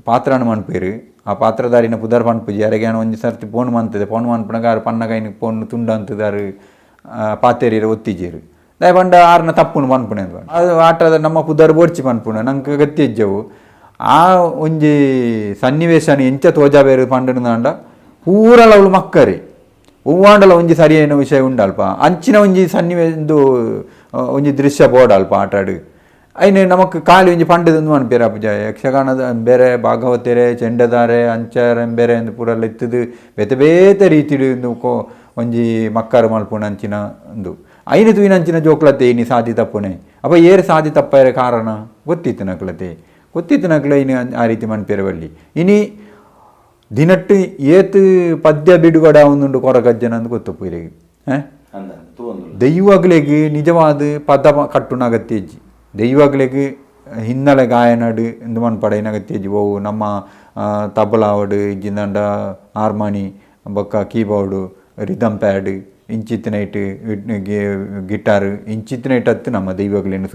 S2: ಪಾತ್ರನ ಮನ್ಪೇರು ಆ ಪಾತ್ರಧಾರಿನ ಪುದರ್ ಪನ್ಪುಜಿ ಯಾರಿಗೇನು ಒಂಜಿ ಸರ್ತಿ ಫೋನ್ ಮಂತದೆ ಫೋನ್ ಮನ್ಪುನಗಾರು ಪನ್ನಗೈನ ಫೋನ್ ತುಂಡ ಅಂತದಾರು ಪಾತೇರಿಯರು ಒತ್ತಿಜೀರು ದಯ ಪಂಡ ಆರ್ನ ತಪ್ಪುನು ಪನ್ಪುಣೆ ಅಂತ ಅದು ಆಟದ ನಮ್ಮ ಪುದರ್ ಬೋರ್ಚಿ ಪನ್ಪುಣ ನಂಗೆ ಗತ್ತಿಜ್ಜವು ಆ ಒಂಜಿ ಸನ್ನಿವೇಶನ ಎಂಚ ತೋಜಾಬೇರು ಪಂಡನಂಡ ಪೂರಲ ಅವಳು ಮಕ್ಕರಿ ಹೂವಾಂಡಲ ಒಂಜಿ ಸರಿಯಾದ ವಿಷಯ ಉಂಡಲ್ಪ ಅಂಚಿನ ಒಂಜಿ ಸನ್ನಿವೇಶದ್ದು ಒಂಜಿ ದೃಶ್ಯ ಬೋಡಲ್ಪ ಆಟಾಡು ಐನು ನಮಕ್ ಖಾಲಿ ಒಂಜಿ ಪಂಡದೊಂದು ಮನ್ಪೇರ ಪೂಜ ಯಕ್ಷಗಾನದ ಬೇರೆ ಭಾಗವತೆರೆ ಚೆಂಡದಾರೆ ಅಂಚಾರ ಬೇರೆ ಎಂದು ಪೂರೆಲ್ಲ ಇತ್ತದು ಬೇತೆ ಬೇತೆ ರೀತಿಡು ಒಂಜಿ ಮಕ್ಕರು ಮಲ್ಪುಣ ಅಂಚಿನ ಒಂದು ಐನು ತೂಯಿನಂಚಿನ ಜೋಕ್ಲತೆ ಇನಿ ಸಾಧಿ ತಪ್ಪುನೆ ಅಪ್ಪ ಏರು ಸಾಧಿ ತಪ್ಪಾಯಿರ ಕಾರಣ ಗೊತ್ತಿತ್ತು ನಕ್ಲೆ ಇನ್ನು ಆ ರೀತಿ ಮನ್ಪೇರ ಬಲ್ಲಿ ಇನಿ ದಿನಟ್ಟು ಏತು ಪದ್ಯ ಬಿಡುಗಡೆ ಒಂದುಂಡು ಕೊರಗಜ್ಜನ ಅಂತ ಗೊತ್ತಪ್ಪು ಇರಿಗೆ ದೈವಗಳಿಗೆ ನಿಜವಾದ ಪದ ಕಟ್ಟುನ ಅಗತ್ಯ ಇಜ್ಜಿ ದೈವಗಳಿಗೆ ಹಿನ್ನೆಲೆ ಗಾಯನಡು ಎಂದು ಮನ್ಪಡೆನ ಅಗತ್ಯ ಇಜ್ಜಿ ಓವು ನಮ್ಮ ತಬಲಾವಡು ಇಜ್ಜಿಂದಂಡ ಹಾರ್ಮೋನಿ ಬೊಕ್ಕ ಕೀಬೋರ್ಡು ರಿದಮ್ ಪ್ಯಾಡ್ ಇಂಚಿತ್ತಿನೈಟ್ ಗಿಟಾರ್ ಇಂಚಿತ್ತಿನೈಟ್ ಹತ್ತು ನಮ್ಮ ದೈವಗಳೇನು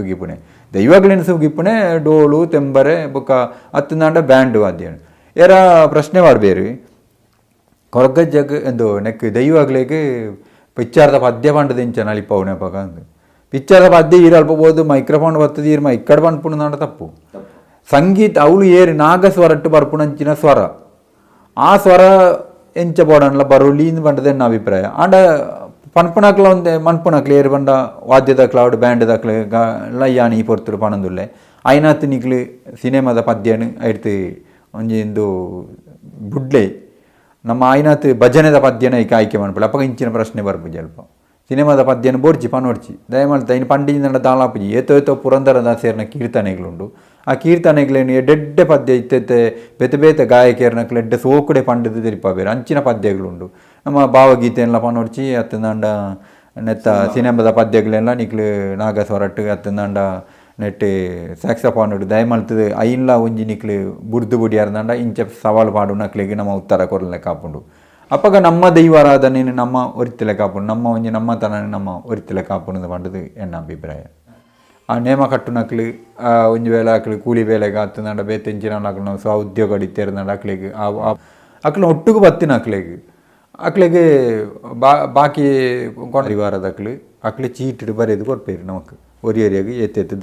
S2: ಸುಗಿಪುಣೆ ಡೋಳು ತೆಂಬರೆ ಬೊಕ್ಕ ಹತ್ತಂದಾಂಡ ಬ್ಯಾಂಡ್ ವಾದ್ಯ ಏರ ಪ್ರಶ್ನೆ ಮಾಡ್ಬೇರು ಕೊರಗಜ್ಜಗ್ ಎಂದು ನೆಕ್ ದೈವಗಳಿಗೆ ಪಿಚ್ಚಾರ್ದ ಪದ್ಯ ಪಂಡದ ಇಂಚ ನಲಿಪವನೆ ಪಗ ಅಂದು ಪಿಕ್ಚರ್ ಪದ್ಯ ಈರು ಅಲ್ಪ ಬೋದು ಮೈಕ್ರೋಫೋನ್ ಬರ್ತದೆ ಈರು ಇಕ್ಕಡ ಪನ್ಪುಣದ ತಪ್ಪು. ಸಂಗೀತ ಅವಳು ಏರಿ ನಾಗಸ್ವರಟ್ಟು ಬರ್ಪುಣಂಚಿನ ಸ್ವರ ಆ ಸ್ವರ ಎಂಚ ಬೋಡನ್ಲ ಬರೋಲಿಂದ ಬಂಡದೆ ನನ್ನ ಅಭಿಪ್ರಾಯ. ಆಂಡ ಪನ್ಪುಣಕ್ಲ ಒಂದೇ ಮನ್ಪುಣಕ್ಲೆ ಏರು ಬಂಡ ವಾದ್ಯದಕ್ಲ ಅವಡು ಬ್ಯಾಂಡ್ದಕ್ಲೆ ಲಯ್ಯಾಣಿ ಪೊರ್ತರು ಪಣಂದುಲ್ಲೆ ಐನಾತ್ ನಿಕ್ಲು ಸಿನಿಮಾದ ಪದ್ಯನು ಐಡ್ತು ಒಂಜಿ ಇಂದು ಬುಡ್ಲೆ ನಮ್ಮ ಐನಾತ್ ಭಜನೆದ ಪದ್ಯನ ಈಗ ಆಯ್ಕೆ ಮಾಡ್ಬಿಡ ಅಪ್ಪ ಇಂಚಿನ ಪ್ರಶ್ನೆ ಬರ್ಪುಜಿ ಅಲ್ಪ ಸಿನಿಮಾದ ಪದ್ಯನ ಬೋರ್ಚಿ ಪನೋಡ್ಚಿ ದಯಮಾಡ್ತಾ ಇನ್ನು ಪಂಡಿಜಿಂದ ದಾಳಾಪುಜಿ ಏತೋ ಪುರಂದರದಾಸೇರ್ನ ಕೀರ್ತನೆಗಳುಂಡು ಆ ಕೀರ್ತನೆಗಳೇನು ಎಡ್ಡೆ ಪದ್ಯ ಇತ್ತೆ ಬೇತೆ ಬೇತೆ ಗಾಯಕೇರ್ನಕ್ಲು ಎಡ್ಡೆ ಸೋಕುಡೆ ಪಂಡಿತ ತಿರುಪ ಬೇರೆ ಅಂಚಿನ ಪದ್ಯಗಳುಂಡು. ನಮ್ಮ ಭಾವಗೀತೆಯೆಲ್ಲ ಪನೋಡ್ಚಿ ಅತ್ತಂದಾಂಡ ನೆತ್ತ ಸಿನಿಮಾದ ಪದ್ಯಗಳೆಲ್ಲ ನಿಕ್ಲು ನಾಗಸ್ವರಟ್ಟು ಅತ್ತಂದಾಂಡ ನೆಟ್ಟು ಸ್ಯಾಕ್ಸಫೋನ್ ದಯಮಲ್ತದು ಐನ್ಲ ಒಂಜಿ ನಿಕ್ಲು ಬುಡ್ದು ಬುಡಿಯಾರ್ದಾಂಡ ಇಂಚ ಸವಾಲು ಪಾಡು ನಕ್ಲಿಗೆ ನಮ್ಮ ಉತ್ತರ ಕೊರಲೆ ಕಾಪುಂಡು. ಅಪ್ಪಗ ನಮ್ಮ ದೈವಾರಾಧನೆ ನಮ್ಮ ಒರಿತಿಲೆ ಕಾಪುಂಡು ನಮ್ಮ ಒಂಜಿ ನಮ್ಮ ತನ ನಮ್ಮ ಒರಿತಿಲೆ ಕಾಪುಂಡು ಪಂಡದು ಎನ್ನ ಅಭಿಪ್ರಾಯ. ಆ ನೇಮ ಕಟ್ಟು ನಕ್ಲು ಒಂಜಿ ವೇಳೆ ಆಕಳು ಕೂಲಿ ಬೇಲೆಗೆ ಆತಂದಾಂಡ ಬೇತೆಂಚಿನ ಆಕಳು ನಾವು ಸ್ವ ಉದ್ಯೋಗ ಅಡಿತೇರ್ದಾಂಡ ಆಕಳಿಗೆ ಆಕಳು ಒಟ್ಟಿಗೆ ಬತ್ತಿನ ಆಕಳಿಗೆ ಬಾಕಿ ಪರಿವಾರದ ಆಕಳು ಚೀಟಿಡು ಬರೆದು ಕೊಡ್ಪೇರು ನಮಕ್ ಒರಿಯರಿಯಾಗಿ ಎತ್ತೆತ್ತು